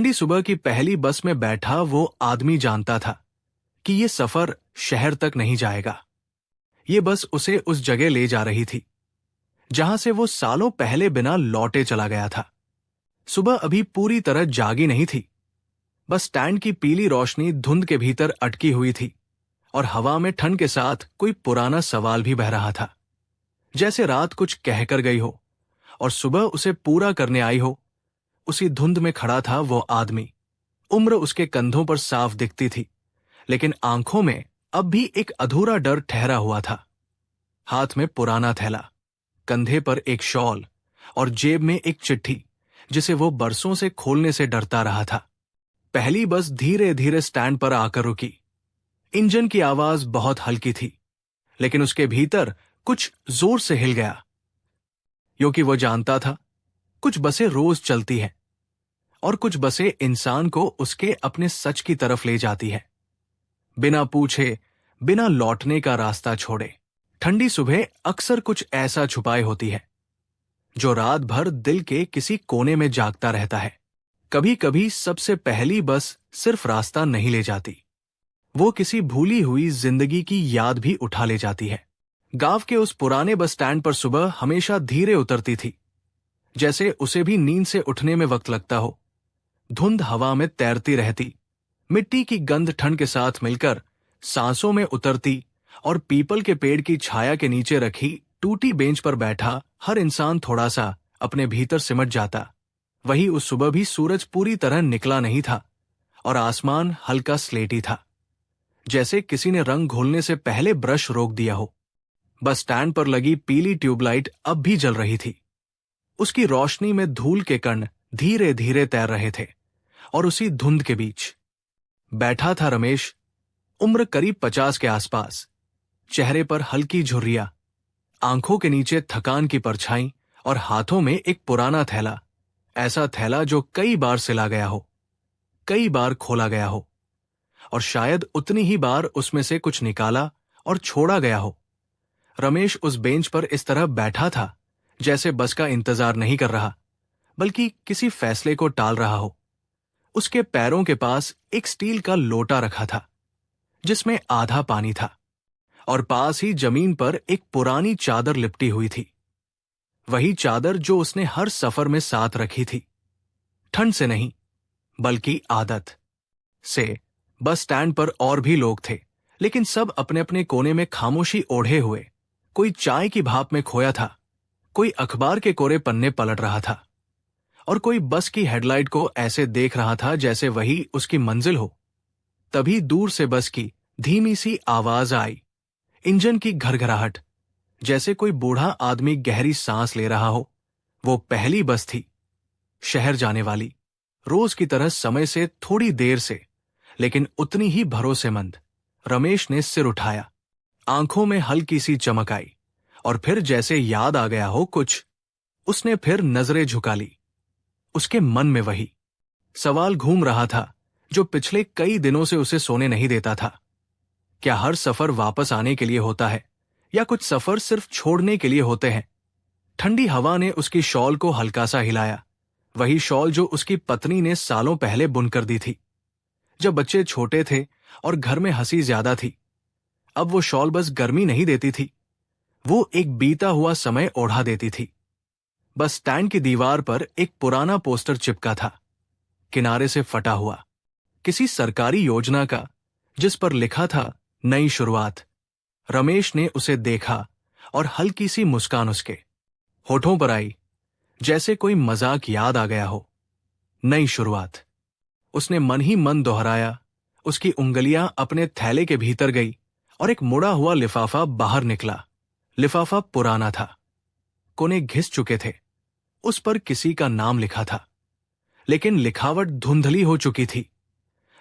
ठंडी सुबह की पहली बस में बैठा वो आदमी जानता था कि ये सफर शहर तक नहीं जाएगा। ये बस उसे उस जगह ले जा रही थी जहां से वो सालों पहले बिना लौटे चला गया था। सुबह अभी पूरी तरह जागी नहीं थी। बस स्टैंड की पीली रोशनी धुंध के भीतर अटकी हुई थी और हवा में ठंड के साथ कोई पुराना सवाल भी बह रहा था, जैसे रात कुछ कहकर गई हो और सुबह उसे पूरा करने आई हो। उसी धुंध में खड़ा था वो आदमी। उम्र उसके कंधों पर साफ दिखती थी, लेकिन आंखों में अब भी एक अधूरा डर ठहरा हुआ था। हाथ में पुराना थैला, कंधे पर एक शॉल और जेब में एक चिट्ठी जिसे वो बरसों से खोलने से डरता रहा था। पहली बस धीरे धीरे स्टैंड पर आकर रुकी। इंजन की आवाज बहुत हल्की थी, लेकिन उसके भीतर कुछ जोर से हिल गया, क्योंकि वो जानता था कुछ बसें रोज चलती हैं और कुछ बसें इंसान को उसके अपने सच की तरफ ले जाती है, बिना पूछे, बिना लौटने का रास्ता छोड़े। ठंडी सुबह अक्सर कुछ ऐसा छुपाए होती है जो रात भर दिल के किसी कोने में जागता रहता है। कभी कभी सबसे पहली बस सिर्फ रास्ता नहीं ले जाती, वो किसी भूली हुई जिंदगी की याद भी उठा ले जाती है। गांव के उस पुराने बस स्टैंड पर सुबह हमेशा धीरे उतरती थी, जैसे उसे भी नींद से उठने में वक्त लगता हो। धुंध हवा में तैरती रहती, मिट्टी की गंध ठंड के साथ मिलकर सांसों में उतरती और पीपल के पेड़ की छाया के नीचे रखी टूटी बेंच पर बैठा हर इंसान थोड़ा सा अपने भीतर सिमट जाता। वही उस सुबह भी सूरज पूरी तरह निकला नहीं था और आसमान हल्का स्लेटी था, जैसे किसी ने रंग घोलने से पहले ब्रश रोक दिया हो। बस स्टैंड पर लगी पीली ट्यूबलाइट अब भी जल रही थी। उसकी रोशनी में धूल के कण धीरे धीरे तैर रहे थे और उसी धुंध के बीच बैठा था रमेश। उम्र करीब 50 के आसपास, चेहरे पर हल्की झुर्रियां, आंखों के नीचे थकान की परछाई और हाथों में एक पुराना थैला। ऐसा थैला जो कई बार सिला गया हो, कई बार खोला गया हो और शायद उतनी ही बार उसमें से कुछ निकाला और छोड़ा गया हो। रमेश उस बेंच पर इस तरह बैठा था जैसे बस का इंतजार नहीं कर रहा, बल्कि किसी फैसले को टाल रहा हो। उसके पैरों के पास एक स्टील का लोटा रखा था जिसमें आधा पानी था और पास ही जमीन पर एक पुरानी चादर लिपटी हुई थी। वही चादर जो उसने हर सफर में साथ रखी थी, ठंड से नहीं बल्कि आदत से। बस स्टैंड पर और भी लोग थे, लेकिन सब अपने अपने कोने में खामोशी ओढ़े हुए। कोई चाय की भाप में खोया था, कोई अखबार के कोरे पन्ने पलट रहा था और कोई बस की हेडलाइट को ऐसे देख रहा था जैसे वही उसकी मंजिल हो। तभी दूर से बस की धीमी सी आवाज आई, इंजन की घरघराहट, जैसे कोई बूढ़ा आदमी गहरी सांस ले रहा हो। वो पहली बस थी, शहर जाने वाली, रोज की तरह समय से थोड़ी देर से, लेकिन उतनी ही भरोसेमंद। रमेश ने सिर उठाया, आंखों में हल्की सी चमक आई और फिर जैसे याद आ गया हो कुछ, उसने फिर नजरें झुका ली। उसके मन में वही सवाल घूम रहा था जो पिछले कई दिनों से उसे सोने नहीं देता था। क्या हर सफर वापस आने के लिए होता है या कुछ सफर सिर्फ छोड़ने के लिए होते हैं? ठंडी हवा ने उसकी शॉल को हल्का सा हिलाया, वही शॉल जो उसकी पत्नी ने सालों पहले बुनकर दी थी जब बच्चे छोटे थे और घर में हंसी ज्यादा थी। अब वो शॉल बस गर्मी नहीं देती थी, वो एक बीता हुआ समय ओढ़ा देती थी। बस स्टैंड की दीवार पर एक पुराना पोस्टर चिपका था, किनारे से फटा हुआ, किसी सरकारी योजना का, जिस पर लिखा था नई शुरुआत। रमेश ने उसे देखा और हल्की सी मुस्कान उसके होठों पर आई, जैसे कोई मजाक याद आ गया हो। नई शुरुआत, उसने मन ही मन दोहराया। उसकी उंगलियां अपने थैले के भीतर गई और एक मुड़ा हुआ लिफाफा बाहर निकला। लिफाफा पुराना था, कोने घिस चुके थे, उस पर किसी का नाम लिखा था, लेकिन लिखावट धुंधली हो चुकी थी।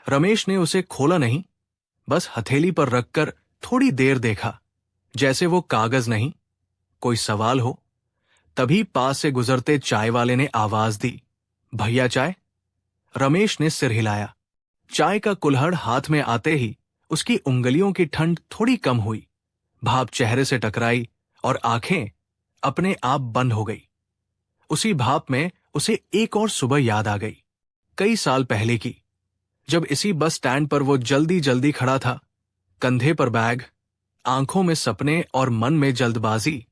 रमेश ने उसे खोला नहीं, बस हथेली पर रखकर थोड़ी देर देखा, जैसे वो कागज नहीं, कोई सवाल हो। तभी पास से गुजरते चाय वाले ने आवाज दी, भैया चाय? रमेश ने सिर हिलाया। चाय का कुल्हड़ हाथ में आते ही उसकी उंगलियों की ठंड थोड़ी कम हुई, भाप चेहरे से टकराई और आंखें अपने आप बंद हो गई। उसी भाप में उसे एक और सुबह याद आ गई, कई साल पहले की, जब इसी बस स्टैंड पर वो जल्दी जल्दी खड़ा था, कंधे पर बैग, आंखों में सपने और मन में जल्दबाजी।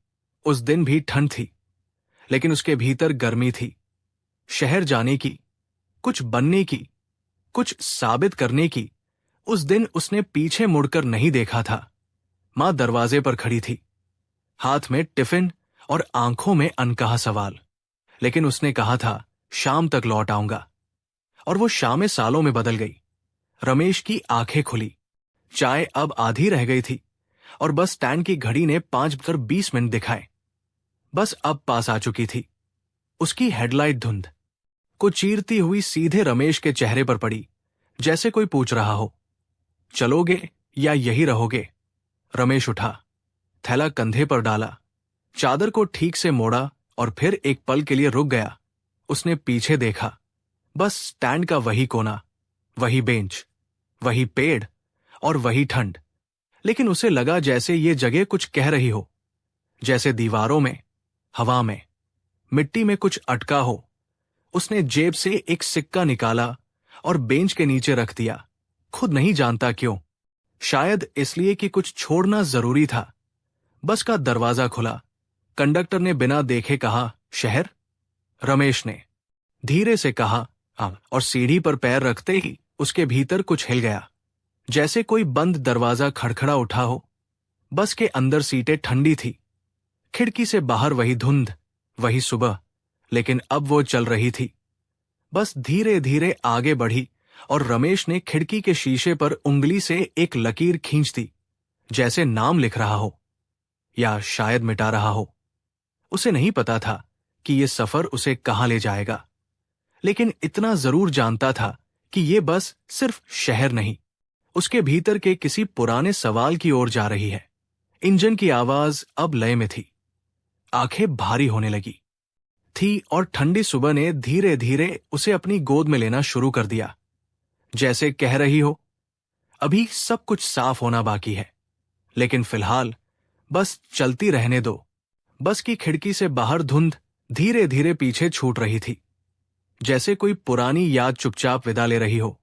उस दिन भी ठंड थी, लेकिन उसके भीतर गर्मी थी। शहर जाने की, कुछ बनने की, कुछ साबित करने की। उस दिन उसने पीछे मुड़कर नहीं देखा था। मां दरवाजे पर खड़ी थी, हाथ में टिफिन और आंखों में अनकहा सवाल। लेकिन उसने कहा था, शाम तक लौट आऊंगा। और वो शामें सालों में बदल गई। रमेश की आंखें खुली। चाय अब आधी रह गई थी और बस स्टैंड की घड़ी ने 5:20 दिखाए। बस अब पास आ चुकी थी। उसकी हेडलाइट धुंध को चीरती हुई सीधे रमेश के चेहरे पर पड़ी, जैसे कोई पूछ रहा हो, चलोगे या यही रहोगे? रमेश उठा, थैला कंधे पर डाला, चादर को ठीक से मोड़ा और फिर एक पल के लिए रुक गया। उसने पीछे देखा। बस स्टैंड का वही कोना, वही बेंच, वही पेड़ और वही ठंड। लेकिन उसे लगा जैसे ये जगह कुछ कह रही हो, जैसे दीवारों में, हवा में, मिट्टी में कुछ अटका हो। उसने जेब से एक सिक्का निकाला और बेंच के नीचे रख दिया। खुद नहीं जानता क्यों, शायद इसलिए कि कुछ छोड़ना जरूरी था। बस का दरवाजा खुला। कंडक्टर ने बिना देखे कहा, शहर? रमेश ने धीरे से कहा, हाँ, और सीढ़ी पर पैर रखते ही उसके भीतर कुछ हिल गया, जैसे कोई बंद दरवाजा खड़खड़ा उठा हो। बस के अंदर सीटें ठंडी थी, खिड़की से बाहर वही धुंध, वही सुबह। लेकिन अब वो चल रही थी। बस धीरे धीरे आगे बढ़ी और रमेश ने खिड़की के शीशे पर उंगली से एक लकीर खींच दी, जैसे नाम लिख रहा हो या शायद मिटा रहा हो। उसे नहीं पता था कि ये सफर उसे कहां ले जाएगा, लेकिन इतना जरूर जानता था कि ये बस सिर्फ शहर नहीं, उसके भीतर के किसी पुराने सवाल की ओर जा रही है। इंजन की आवाज अब लय में थी। आंखें भारी होने लगी थी और ठंडी सुबह ने धीरे धीरे उसे अपनी गोद में लेना शुरू कर दिया, जैसे कह रही हो, अभी सब कुछ साफ होना बाकी है, लेकिन फिलहाल बस चलती रहने दो। बस की खिड़की से बाहर धुंध धीरे धीरे पीछे छूट रही थी, जैसे कोई पुरानी याद चुपचाप विदा ले रही हो।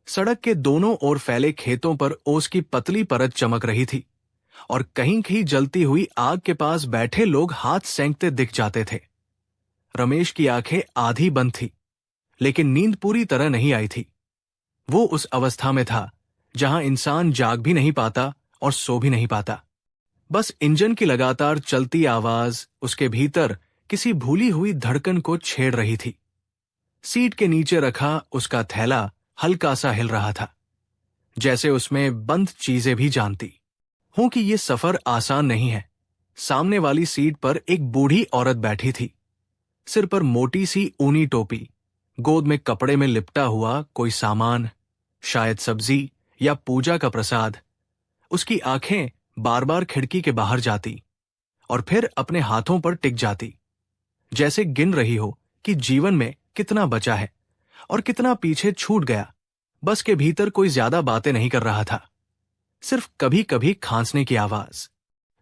सड़क के दोनों ओर फैले खेतों पर ओस की पतली परत चमक रही थी और कहीं कहीं जलती हुई आग के पास बैठे लोग हाथ सेंकते दिख जाते थे। रमेश की आंखें आधी बंद थी, लेकिन नींद पूरी तरह नहीं आई थी। वो उस अवस्था में था जहां इंसान जाग भी नहीं पाता और सो भी नहीं पाता। बस इंजन की लगातार चलती आवाज उसके भीतर किसी भूली हुई धड़कन को छेड़ रही थी। सीट के नीचे रखा उसका थैला हल्का सा हिल रहा था, जैसे उसमें बंद चीजें भी जानती हूं कि ये सफर आसान नहीं है। सामने वाली सीट पर एक बूढ़ी औरत बैठी थी, सिर पर मोटी सी ऊनी टोपी, गोद में कपड़े में लिपटा हुआ कोई सामान, शायद सब्जी या पूजा का प्रसाद। उसकी आंखें बार बार खिड़की के बाहर जाती और फिर अपने हाथों पर टिक जाती, जैसे गिन रही हो कि जीवन में कितना बचा है और कितना पीछे छूट गया। बस के भीतर कोई ज्यादा बातें नहीं कर रहा था, सिर्फ कभी कभी खांसने की आवाज,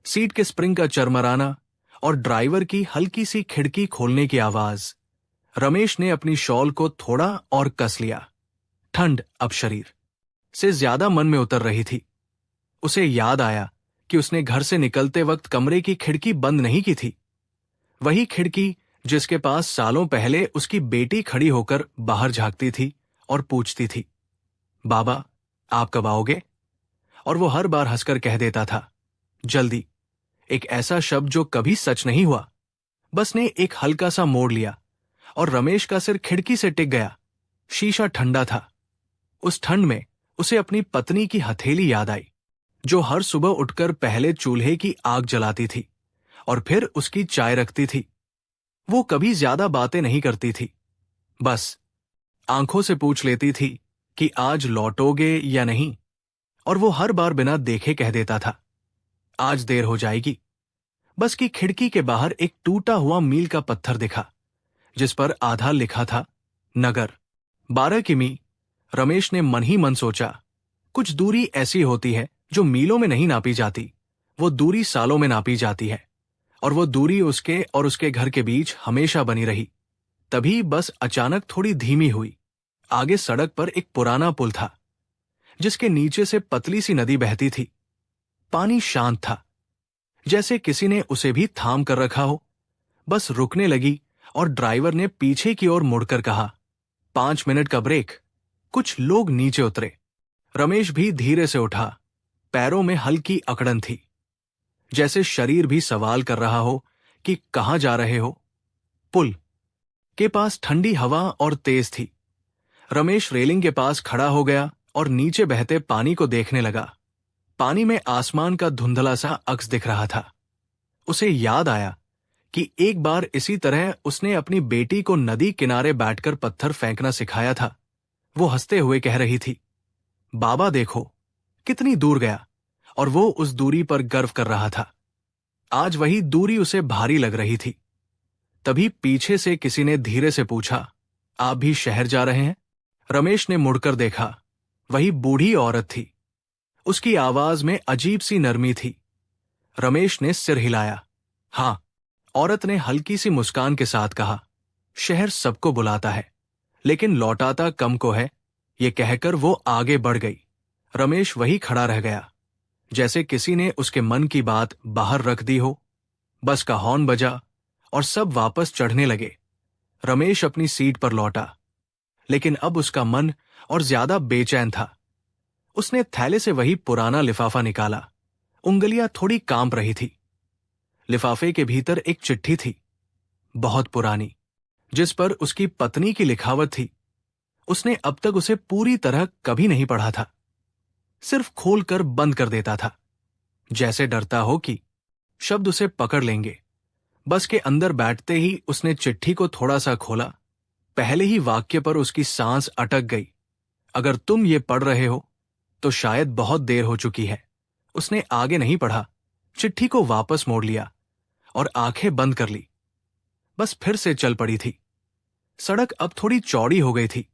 सीट के स्प्रिंग का चरमराना और ड्राइवर की हल्की सी खिड़की खोलने की आवाज। रमेश ने अपनी शॉल को थोड़ा और कस लिया। ठंड अब शरीर से ज्यादा मन में उतर रही थी। उसे याद आया कि उसने घर से निकलते वक्त कमरे की खिड़की बंद नहीं की थी, वही खिड़की जिसके पास सालों पहले उसकी बेटी खड़ी होकर बाहर झांकती थी और पूछती थी, बाबा आप कब आओगे? और वो हर बार हंसकर कह देता था, जल्दी। एक ऐसा शब्द जो कभी सच नहीं हुआ। बस ने एक हल्का सा मोड़ लिया और रमेश का सिर खिड़की से टिक गया। शीशा ठंडा था। उस ठंड में उसे अपनी पत्नी की हथेली याद आई, जो हर सुबह उठकर पहले चूल्हे की आग जलाती थी और फिर उसकी चाय रखती थी। वो कभी ज्यादा बातें नहीं करती थी, बस आंखों से पूछ लेती थी कि आज लौटोगे या नहीं, और वो हर बार बिना देखे कह देता था, आज देर हो जाएगी। बस की खिड़की के बाहर एक टूटा हुआ मील का पत्थर दिखा, जिस पर आधा लिखा था, नगर 12 किमी। रमेश ने मन ही मन सोचा, कुछ दूरी ऐसी होती है जो मीलों में नहीं नापी जाती, वो दूरी सालों में नापी जाती है, और वो दूरी उसके और उसके घर के बीच हमेशा बनी रही। तभी बस अचानक थोड़ी धीमी हुई आगे सड़क पर एक पुराना पुल था, जिसके नीचे से पतली सी नदी बहती थी। पानी शांत था, जैसे किसी ने उसे भी थाम कर रखा हो। बस रुकने लगी और ड्राइवर ने पीछे की ओर मुड़कर कहा, 5 मिनट का ब्रेक। कुछ लोग नीचे उतरे। रमेश भी धीरे से उठा। पैरों में हल्की अकड़न थी, जैसे शरीर भी सवाल कर रहा हो कि कहां जा रहे हो। पुल के पास ठंडी हवा और तेज थी। रमेश रेलिंग के पास खड़ा हो गया और नीचे बहते पानी को देखने लगा। पानी में आसमान का धुंधला सा अक्स दिख रहा था। उसे याद आया कि एक बार इसी तरह उसने अपनी बेटी को नदी किनारे बैठकर पत्थर फेंकना सिखाया था। वो हंसते हुए कह रही थी, बाबा देखो कितनी दूर गया, और वो उस दूरी पर गर्व कर रहा था। आज वही दूरी उसे भारी लग रही थी। तभी पीछे से किसी ने धीरे से पूछा, आप भी शहर जा रहे हैं? रमेश ने मुड़कर देखा। वही बूढ़ी औरत थी। उसकी आवाज में अजीब सी नरमी थी। रमेश ने सिर हिलाया। हां, औरत ने हल्की सी मुस्कान के साथ कहा, शहर सबको बुलाता है, लेकिन लौटाता कम को है। ये कहकर वो आगे बढ़ गई। रमेश वही खड़ा रह गया, जैसे किसी ने उसके मन की बात बाहर रख दी हो। बस का हॉर्न बजा और सब वापस चढ़ने लगे। रमेश अपनी सीट पर लौटा, लेकिन अब उसका मन और ज्यादा बेचैन था। उसने थैले से वही पुराना लिफाफा निकाला। उंगलियां थोड़ी कांप रही थी। लिफाफे के भीतर एक चिट्ठी थी, बहुत पुरानी, जिस पर उसकी पत्नी की लिखावट थी। उसने अब तक उसे पूरी तरह कभी नहीं पढ़ा था, सिर्फ खोलकर बंद कर देता था, जैसे डरता हो कि शब्द उसे पकड़ लेंगे। बस के अंदर बैठते ही उसने चिट्ठी को थोड़ा सा खोला। पहले ही वाक्य पर उसकी सांस अटक गई। अगर तुम ये पढ़ रहे हो तो शायद बहुत देर हो चुकी है। उसने आगे नहीं पढ़ा, चिट्ठी को वापस मोड़ लिया और आंखें बंद कर ली। बस फिर से चल पड़ी थी। सड़क अब थोड़ी चौड़ी हो गई थी।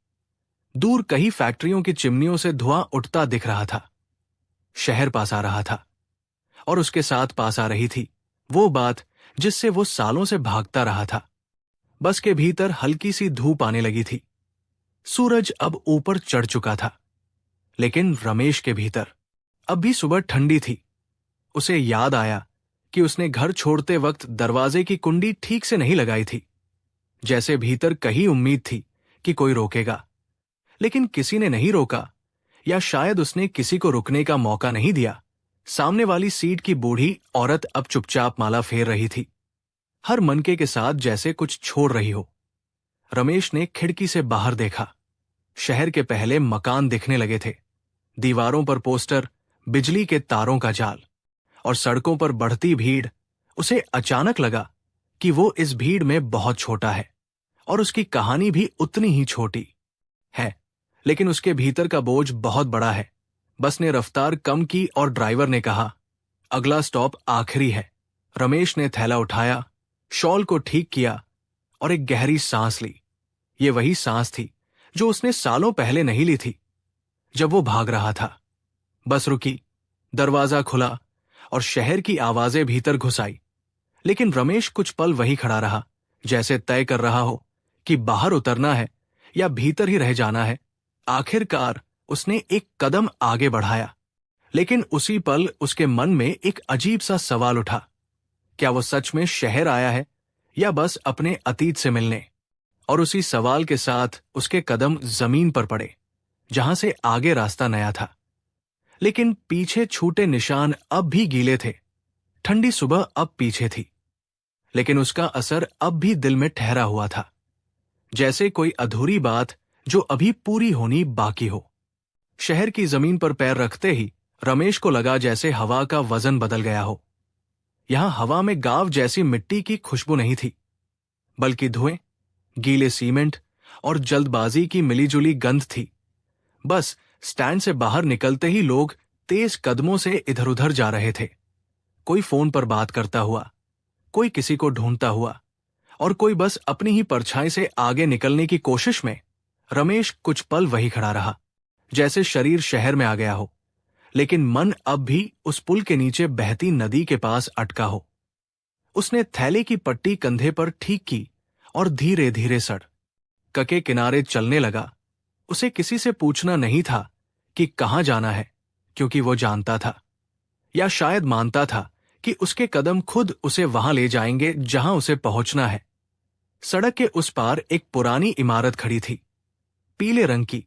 दूर कई फैक्ट्रियों की चिमनियों से धुआं उठता दिख रहा था। शहर पास आ रहा था, और उसके साथ पास आ रही थी वो बात जिससे वो सालों से भागता रहा था। बस के भीतर हल्की सी धूप आने लगी थी। सूरज अब ऊपर चढ़ चुका था, लेकिन रमेश के भीतर अब भी सुबह ठंडी थी। उसे याद आया कि उसने घर छोड़ते वक्त दरवाजे की कुंडी ठीक से नहीं लगाई थी, जैसे भीतर कहीं उम्मीद थी कि कोई रोकेगा। लेकिन किसी ने नहीं रोका, या शायद उसने किसी को रुकने का मौका नहीं दिया। सामने वाली सीट की बूढ़ी औरत अब चुपचाप माला फेर रही थी, हर मनके के साथ जैसे कुछ छोड़ रही हो। रमेश ने खिड़की से बाहर देखा। शहर के पहले मकान दिखने लगे थे, दीवारों पर पोस्टर, बिजली के तारों का जाल, और सड़कों पर बढ़ती भीड़। उसे अचानक लगा कि वो इस भीड़ में बहुत छोटा है, और उसकी कहानी भी उतनी ही छोटी है, लेकिन उसके भीतर का बोझ बहुत बड़ा है। बस ने रफ्तार कम की और ड्राइवर ने कहा, अगला स्टॉप आखिरी है। रमेश ने थैला उठाया, शॉल को ठीक किया और एक गहरी सांस ली। ये वही सांस थी जो उसने सालों पहले नहीं ली थी, जब वो भाग रहा था। बस रुकी, दरवाजा खुला और शहर की आवाजें भीतर घुस आई। लेकिन रमेश कुछ पल वही खड़ा रहा, जैसे तय कर रहा हो कि बाहर उतरना है या भीतर ही रह जाना है। आखिरकार उसने एक कदम आगे बढ़ाया, लेकिन उसी पल उसके मन में एक अजीब सा सवाल उठा। क्या वो सच में शहर आया है या बस अपने अतीत से मिलने? और उसी सवाल के साथ उसके कदम जमीन पर पड़े, जहां से आगे रास्ता नया था, लेकिन पीछे छूटे निशान अब भी गीले थे। ठंडी सुबह अब पीछे थी, लेकिन उसका असर अब भी दिल में ठहरा हुआ था, जैसे कोई अधूरी बात जो अभी पूरी होनी बाकी हो। शहर की जमीन पर पैर रखते ही रमेश को लगा जैसे हवा का वजन बदल गया हो। यहां हवा में गांव जैसी मिट्टी की खुशबू नहीं थी, बल्कि धुएं, गीले सीमेंट और जल्दबाजी की मिलीजुली गंध थी। बस स्टैंड से बाहर निकलते ही लोग तेज कदमों से इधर उधर जा रहे थे। कोई फोन पर बात करता हुआ, कोई किसी को ढूंढता हुआ, और कोई बस अपनी ही परछाई से आगे निकलने की कोशिश में। रमेश कुछ पल वही खड़ा रहा, जैसे शरीर शहर में आ गया हो, लेकिन मन अब भी उस पुल के नीचे बहती नदी के पास अटका हो। उसने थैले की पट्टी कंधे पर ठीक की और धीरे धीरे सड़क के किनारे चलने लगा। उसे किसी से पूछना नहीं था कि कहाँ जाना है, क्योंकि वो जानता था, या शायद मानता था, कि उसके कदम खुद उसे वहां ले जाएंगे जहां उसे पहुंचना है। सड़क के उस पार एक पुरानी इमारत खड़ी थी, पीले रंग की,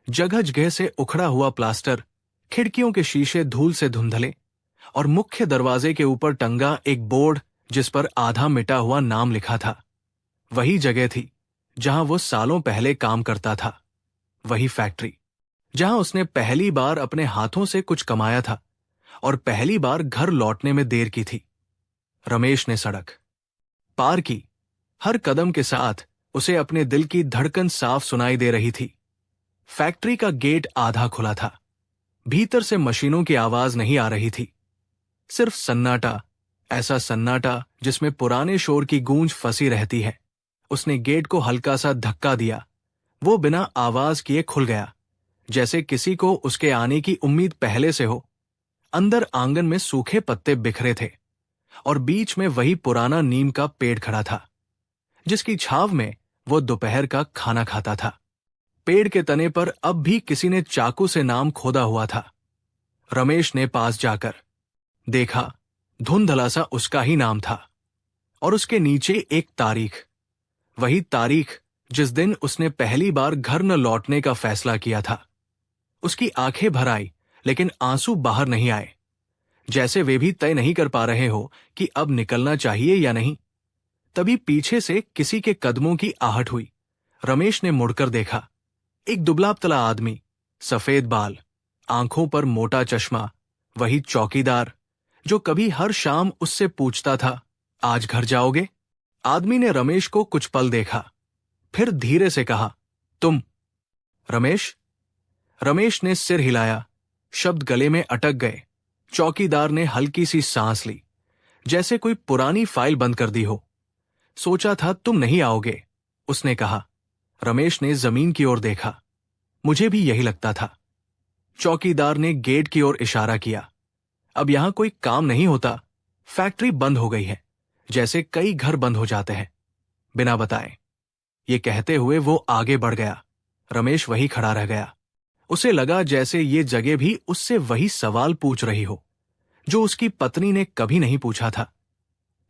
जगह जगह से उखड़ा हुआ प्लास्टर, खिड़कियों के शीशे धूल से धुंधले, और मुख्य दरवाजे के ऊपर टंगा एक बोर्ड जिस पर आधा मिटा हुआ नाम लिखा था। वही जगह थी जहां वो सालों पहले काम करता था, वही फैक्ट्री जहां उसने पहली बार अपने हाथों से कुछ कमाया था और पहली बार घर लौटने में देर की थी। रमेश ने सड़क पार की। हर कदम के साथ उसे अपने दिल की धड़कन साफ सुनाई दे रही थी। फैक्ट्री का गेट आधा खुला था। भीतर से मशीनों की आवाज नहीं आ रही थी, सिर्फ सन्नाटा, ऐसा सन्नाटा जिसमें पुराने शोर की गूंज फंसी रहती है। उसने गेट को हल्का सा धक्का दिया। वो बिना आवाज किए खुल गया, जैसे किसी को उसके आने की उम्मीद पहले से हो। अंदर आंगन में सूखे पत्ते बिखरे थे और बीच में वही पुराना नीम का पेड़ खड़ा था, जिसकी छाव में वो दोपहर का खाना खाता था। पेड़ के तने पर अब भी किसी ने चाकू से नाम खोदा हुआ था। रमेश ने पास जाकर देखा, धुंधला सा उसका ही नाम था, और उसके नीचे एक तारीख, वही तारीख जिस दिन उसने पहली बार घर न लौटने का फैसला किया था। उसकी आंखें भर आई, लेकिन आंसू बाहर नहीं आए, जैसे वे भी तय नहीं कर पा रहे हो कि अब निकलना चाहिए या नहीं। तभी पीछे से किसी के कदमों की आहट हुई। रमेश ने मुड़कर देखा। एक दुबला पतला आदमी, सफेद बाल, आंखों पर मोटा चश्मा, वही चौकीदार जो कभी हर शाम उससे पूछता था, आज घर जाओगे? आदमी ने रमेश को कुछ पल देखा, फिर धीरे से कहा, तुम रमेश? रमेश ने सिर हिलाया। शब्द गले में अटक गए। चौकीदार ने हल्की सी सांस ली, जैसे कोई पुरानी फाइल बंद कर दी हो। सोचा था तुम नहीं आओगे, उसने कहा। रमेश ने जमीन की ओर देखा। मुझे भी यही लगता था। चौकीदार ने गेट की ओर इशारा किया। अब यहां कोई काम नहीं होता, फैक्ट्री बंद हो गई है, जैसे कई घर बंद हो जाते हैं, बिना बताए। ये कहते हुए वो आगे बढ़ गया। रमेश वही खड़ा रह गया। उसे लगा जैसे ये जगह भी उससे वही सवाल पूछ रही हो जो उसकी पत्नी ने कभी नहीं पूछा था।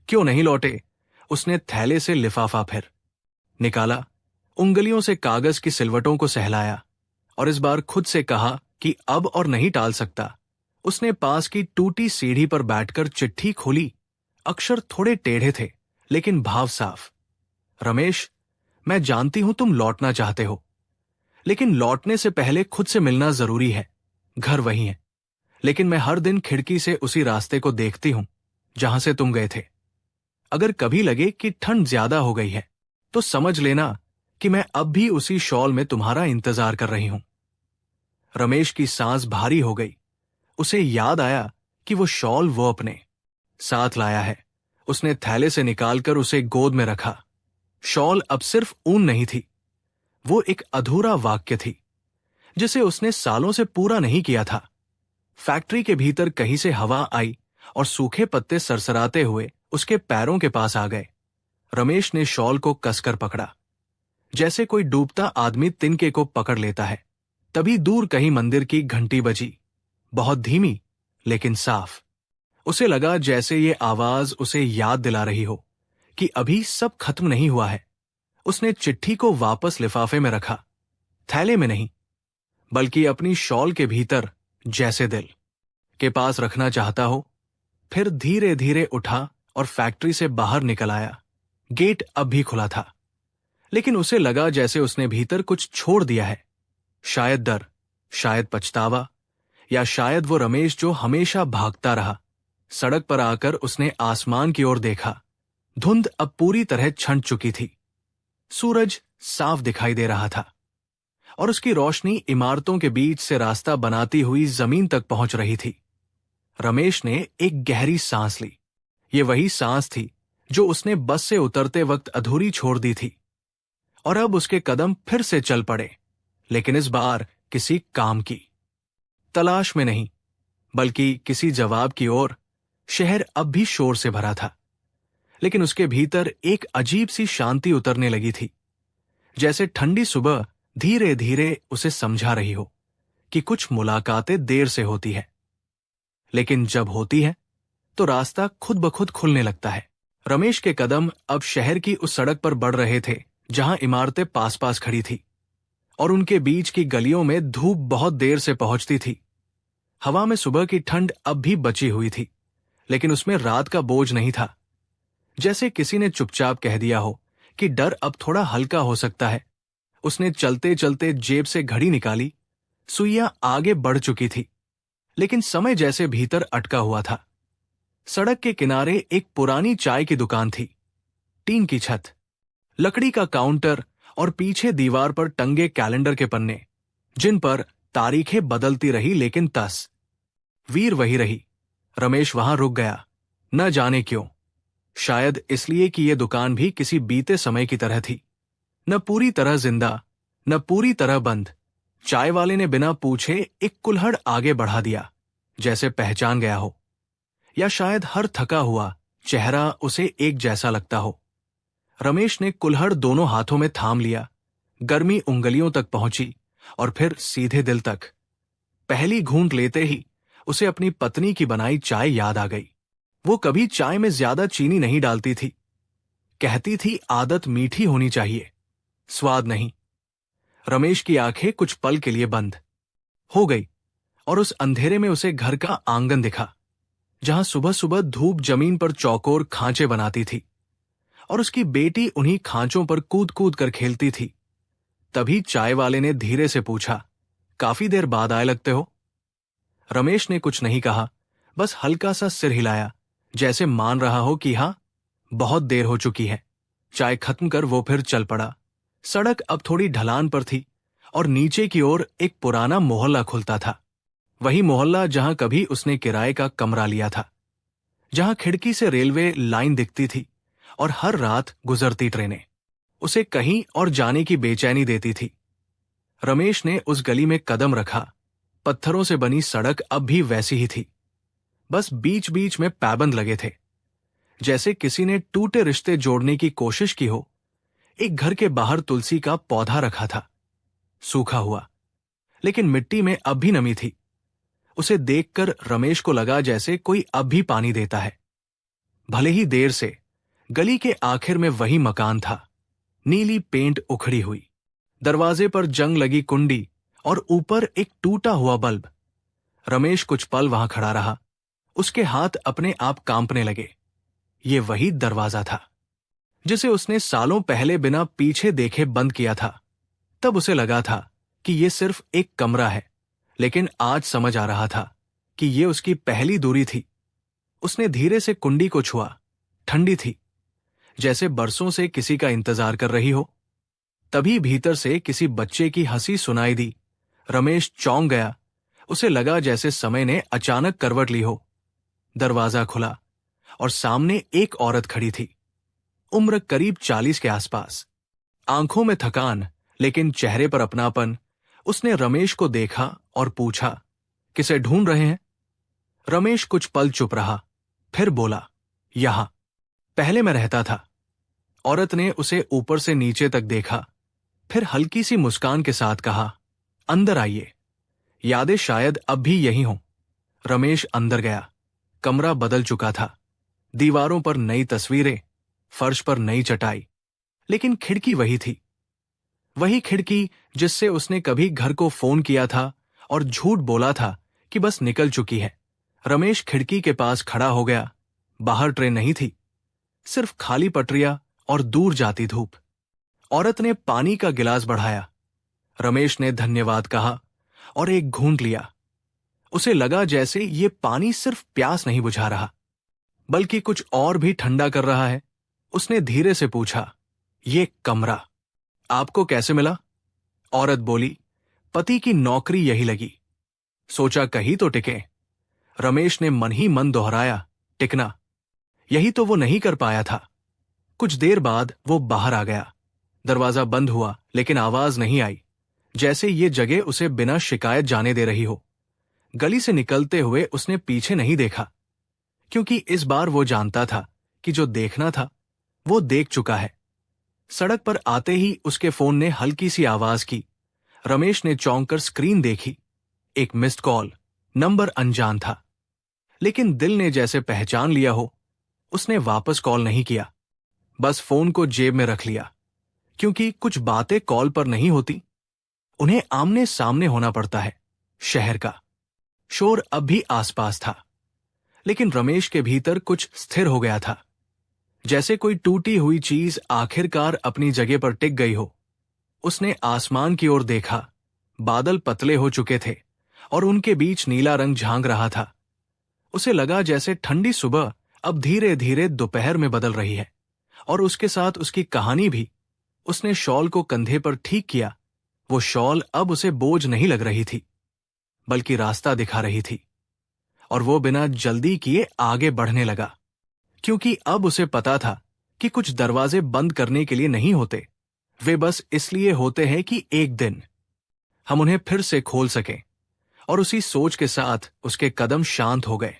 क्यों नहीं लौटे? उसने थैले से लिफाफा फिर निकाला, उंगलियों से कागज की सिलवटों को सहलाया, और इस बार खुद से कहा कि अब और नहीं टाल सकता। उसने पास की टूटी सीढ़ी पर बैठकर चिट्ठी खोली। अक्षर थोड़े टेढ़े थे, लेकिन भाव साफ। रमेश, मैं जानती हूं तुम लौटना चाहते हो, लेकिन लौटने से पहले खुद से मिलना जरूरी है। घर वही है, लेकिन मैं हर दिन खिड़की से उसी रास्ते को देखती हूं जहां से तुम गए थे। अगर कभी लगे कि ठंड ज्यादा हो गई है, तो समझ लेना कि मैं अब भी उसी शॉल में तुम्हारा इंतजार कर रही हूं। रमेश की सांस भारी हो गई। उसे याद आया कि वो शॉल वो अपने साथ लाया है। उसने थैले से निकालकर उसे गोद में रखा। शॉल अब सिर्फ ऊन नहीं थी, वो एक अधूरा वाक्य थी जिसे उसने सालों से पूरा नहीं किया था। फैक्ट्री के भीतर कहीं से हवा आई और सूखे पत्ते सरसराते हुए उसके पैरों के पास आ गए। रमेश ने शॉल को कसकर पकड़ा, जैसे कोई डूबता आदमी तिनके को पकड़ लेता है। तभी दूर कहीं मंदिर की घंटी बजी, बहुत धीमी लेकिन साफ। उसे लगा जैसे ये आवाज उसे याद दिला रही हो कि अभी सब खत्म नहीं हुआ है। उसने चिट्ठी को वापस लिफाफे में रखा, थैले में नहीं, बल्कि अपनी शॉल के भीतर, जैसे दिल के पास रखना चाहता हो। फिर धीरे धीरे उठा और फैक्ट्री से बाहर निकल आया। गेट अब भी खुला था, लेकिन उसे लगा जैसे उसने भीतर कुछ छोड़ दिया है। शायद डर, शायद पछतावा, या शायद वो रमेश जो हमेशा भागता रहा। सड़क पर आकर उसने आसमान की ओर देखा। धुंध अब पूरी तरह छंट चुकी थी। सूरज साफ दिखाई दे रहा था और उसकी रोशनी इमारतों के बीच से रास्ता बनाती हुई जमीन तक पहुंच रही थी। रमेश ने एक गहरी सांस ली। ये वही सांस थी जो उसने बस से उतरते वक्त अधूरी छोड़ दी थी। और अब उसके कदम फिर से चल पड़े, लेकिन इस बार किसी काम की तलाश में नहीं, बल्कि किसी जवाब की ओर। शहर अब भी शोर से भरा था, लेकिन उसके भीतर एक अजीब सी शांति उतरने लगी थी, जैसे ठंडी सुबह धीरे धीरे उसे समझा रही हो कि कुछ मुलाकातें देर से होती है, लेकिन जब होती है तो रास्ता खुद ब खुद खुलने लगता है। रमेश के कदम अब शहर की उस सड़क पर बढ़ रहे थे जहां इमारतें पास पास खड़ी थी और उनके बीच की गलियों में धूप बहुत देर से पहुंचती थी। हवा में सुबह की ठंड अब भी बची हुई थी, लेकिन उसमें रात का बोझ नहीं था। जैसे किसी ने चुपचाप कह दिया हो कि डर अब थोड़ा हल्का हो सकता है। उसने चलते चलते जेब से घड़ी निकाली। सुइयां आगे बढ़ चुकी थी, लेकिन समय जैसे भीतर अटका हुआ था। सड़क के किनारे एक पुरानी चाय की दुकान थी। टीन की छत, लकड़ी का काउंटर और पीछे दीवार पर टंगे कैलेंडर के पन्ने, जिन पर तारीखें बदलती रही लेकिन तस्वीर वही रही। रमेश वहां रुक गया, न जाने क्यों। शायद इसलिए कि यह दुकान भी किसी बीते समय की तरह थी, न पूरी तरह जिंदा, न पूरी तरह बंद। चाय वाले ने बिना पूछे एक कुल्हड़ आगे बढ़ा दिया, जैसे पहचान गया हो, या शायद हर थका हुआ चेहरा उसे एक जैसा लगता हो। रमेश ने कुल्हड़ दोनों हाथों में थाम लिया। गर्मी उंगलियों तक पहुंची और फिर सीधे दिल तक। पहली घूंट लेते ही उसे अपनी पत्नी की बनाई चाय याद आ गई। वो कभी चाय में ज्यादा चीनी नहीं डालती थी। कहती थी आदत मीठी होनी चाहिए, स्वाद नहीं। रमेश की आंखें कुछ पल के लिए बंद हो गई और उस अंधेरे में उसे घर का आंगन दिखा, जहां सुबह सुबह धूप जमीन पर चौकोर खांचे बनाती थी और उसकी बेटी उन्हीं खांचों पर कूद कूद कर खेलती थी। तभी चाय वाले ने धीरे से पूछा, काफी देर बाद आए लगते हो। रमेश ने कुछ नहीं कहा, बस हल्का सा सिर हिलाया, जैसे मान रहा हो कि हाँ, बहुत देर हो चुकी है। चाय खत्म कर वो फिर चल पड़ा। सड़क अब थोड़ी ढलान पर थी और नीचे की ओर एक पुराना मोहल्ला खुलता था। वही मोहल्ला जहां कभी उसने किराए का कमरा लिया था, जहां खिड़की से रेलवे लाइन दिखती थी और हर रात गुजरती ट्रेनें उसे कहीं और जाने की बेचैनी देती थी। रमेश ने उस गली में कदम रखा। पत्थरों से बनी सड़क अब भी वैसी ही थी, बस बीच बीच में पैबंद लगे थे, जैसे किसी ने टूटे रिश्ते जोड़ने की कोशिश की हो। एक घर के बाहर तुलसी का पौधा रखा था, सूखा हुआ, लेकिन मिट्टी में अब भी नमी थी। उसे देखकर रमेश को लगा जैसे कोई अब भी पानी देता है। भले ही देर से। गली के आखिर में वही मकान था, नीली पेंट उखड़ी हुई, दरवाजे पर जंग लगी कुंडी और ऊपर एक टूटा हुआ बल्ब। रमेश कुछ पल वहां खड़ा रहा। उसके हाथ अपने आप कांपने लगे। ये वही दरवाजा था जिसे उसने सालों पहले बिना पीछे देखे बंद किया था। तब उसे लगा था कि यह सिर्फ एक कमरा है, लेकिन आज समझ आ रहा था कि यह उसकी पहली दूरी थी। उसने धीरे से कुंडी को छुआ। ठंडी थी, जैसे बरसों से किसी का इंतजार कर रही हो। तभी भीतर से किसी बच्चे की हंसी सुनाई दी। रमेश चौंक गया। उसे लगा जैसे समय ने अचानक करवट ली हो। दरवाजा खुला और सामने एक औरत खड़ी थी, उम्र करीब 40 के आसपास। आंखों में थकान, लेकिन चेहरे पर अपनापन। उसने रमेश को देखा और पूछा, किसे ढूंढ रहे हैं? रमेश कुछ पल चुप रहा, फिर बोला, यहां पहले मैं रहता था। औरत ने उसे ऊपर से नीचे तक देखा, फिर हल्की सी मुस्कान के साथ कहा, अंदर आइए, यादें शायद अब भी यही हों। रमेश अंदर गया। कमरा बदल चुका था। दीवारों पर नई तस्वीरें, फर्श पर नई चटाई, लेकिन खिड़की वही थी। वही खिड़की जिससे उसने कभी घर को फोन किया था और झूठ बोला था कि बस निकल चुकी है। रमेश खिड़की के पास खड़ा हो गया। बाहर ट्रेन नहीं थी, सिर्फ खाली पटरियां और दूर जाती धूप। औरत ने पानी का गिलास बढ़ाया। रमेश ने धन्यवाद कहा और एक घूंट लिया। उसे लगा जैसे ये पानी सिर्फ प्यास नहीं बुझा रहा, बल्कि कुछ और भी ठंडा कर रहा है। उसने धीरे से पूछा, ये कमरा आपको कैसे मिला? औरत बोली, पति की नौकरी यही लगी, सोचा कहीं तो टिके। रमेश ने मन ही मन दोहराया, टिकना, यही तो वो नहीं कर पाया था। कुछ देर बाद वो बाहर आ गया। दरवाजा बंद हुआ, लेकिन आवाज नहीं आई, जैसे ये जगह उसे बिना शिकायत जाने दे रही हो। गली से निकलते हुए उसने पीछे नहीं देखा, क्योंकि इस बार वो जानता था कि जो देखना था वो देख चुका है। सड़क पर आते ही उसके फोन ने हल्की सी आवाज की रमेश ने चौंक कर स्क्रीन देखी। एक मिस्ड कॉल, नंबर अनजान था। लेकिन दिल ने जैसे पहचान लिया हो, उसने वापस कॉल नहीं किया, बस फोन को जेब में रख लिया। क्योंकि कुछ बातें कॉल पर नहीं होती, उन्हें आमने सामने होना पड़ता है। शहर का शोर अब भी आसपास था, लेकिन रमेश के भीतर कुछ स्थिर हो गया था, जैसे कोई टूटी हुई चीज आखिरकार अपनी जगह पर टिक गई हो। उसने आसमान की ओर देखा। बादल पतले हो चुके थे और उनके बीच नीला रंग झांक रहा था। उसे लगा जैसे ठंडी सुबह अब धीरे धीरे दोपहर में बदल रही है, और उसके साथ उसकी कहानी भी। उसने शॉल को कंधे पर ठीक किया। वो शॉल अब उसे बोझ नहीं लग रही थी, बल्कि रास्ता दिखा रही थी। और वो बिना जल्दी किए आगे बढ़ने लगा, क्योंकि अब उसे पता था कि कुछ दरवाजे बंद करने के लिए नहीं होते, वे बस इसलिए होते हैं कि एक दिन हम उन्हें फिर से खोल सकें। और उसी सोच के साथ उसके कदम शांत हो गए,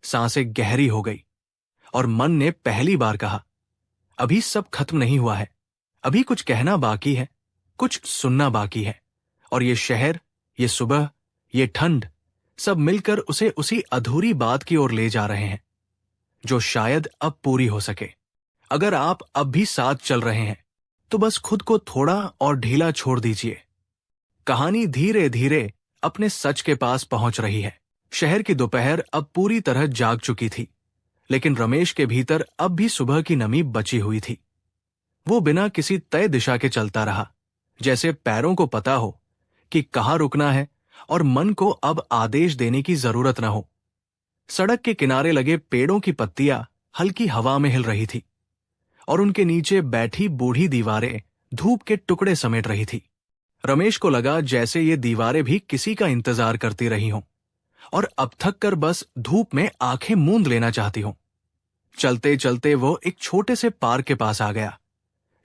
सांसें गहरी हो गई, और मन ने पहली बार कहा, अभी सब खत्म नहीं हुआ है, अभी कुछ कहना बाकी है, कुछ सुनना बाकी है। और ये शहर, ये सुबह, ये ठंड, सब मिलकर उसे उसी अधूरी बात की ओर ले जा रहे हैं, जो शायद अब पूरी हो सके। अगर आप अब भी साथ चल रहे हैं, तो बस खुद को थोड़ा और ढीला छोड़ दीजिए। कहानी धीरे धीरे अपने सच के पास पहुंच रही है। शहर की दोपहर अब पूरी तरह जाग चुकी थी, लेकिन रमेश के भीतर अब भी सुबह की नमी बची हुई थी। वो बिना किसी तय दिशा के चलता रहा, जैसे पैरों को पता हो कि कहाँ रुकना है और मन को अब आदेश देने की जरूरत न हो। सड़क के किनारे लगे पेड़ों की पत्तियां हल्की हवा में हिल रही थी, और उनके नीचे बैठी बूढ़ी दीवारें धूप के टुकड़े समेट रही थी। रमेश को लगा जैसे ये दीवारें भी किसी का इंतजार करती रही हों, और अब थक कर बस धूप में आंखें मूंद लेना चाहती हों। चलते चलते वो एक छोटे से पार्क के पास आ गया,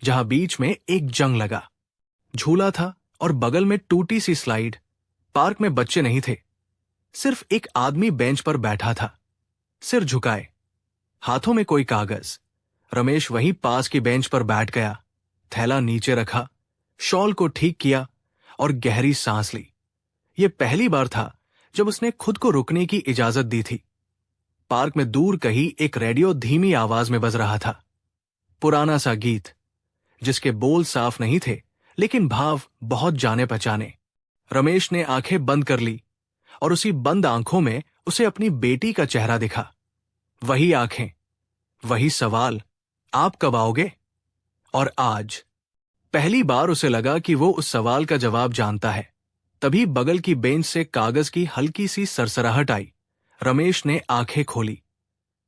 जहां बीच में एक जंग लगा झूला था और बगल में टूटी सी स्लाइड। पार्क में बच्चे नहीं थे, सिर्फ एक आदमी बेंच पर बैठा था, सिर झुकाए, हाथों में कोई कागज। रमेश वहीं पास की बेंच पर बैठ गया, थैला नीचे रखा, शॉल को ठीक किया और गहरी सांस ली। यह पहली बार था जब उसने खुद को रुकने की इजाजत दी थी। पार्क में दूर कहीं एक रेडियो धीमी आवाज में बज रहा था, पुराना सा गीत, जिसके बोल साफ नहीं थे, लेकिन भाव बहुत जाने पहचाने। रमेश ने आंखें बंद कर ली, और उसी बंद आंखों में उसे अपनी बेटी का चेहरा दिखा। वही आंखें, वही सवाल, आप कब आओगे? और आज पहली बार उसे लगा कि वो उस सवाल का जवाब जानता है। तभी बगल की बेंच से कागज की हल्की सी सरसराहट आई। रमेश ने आंखें खोली।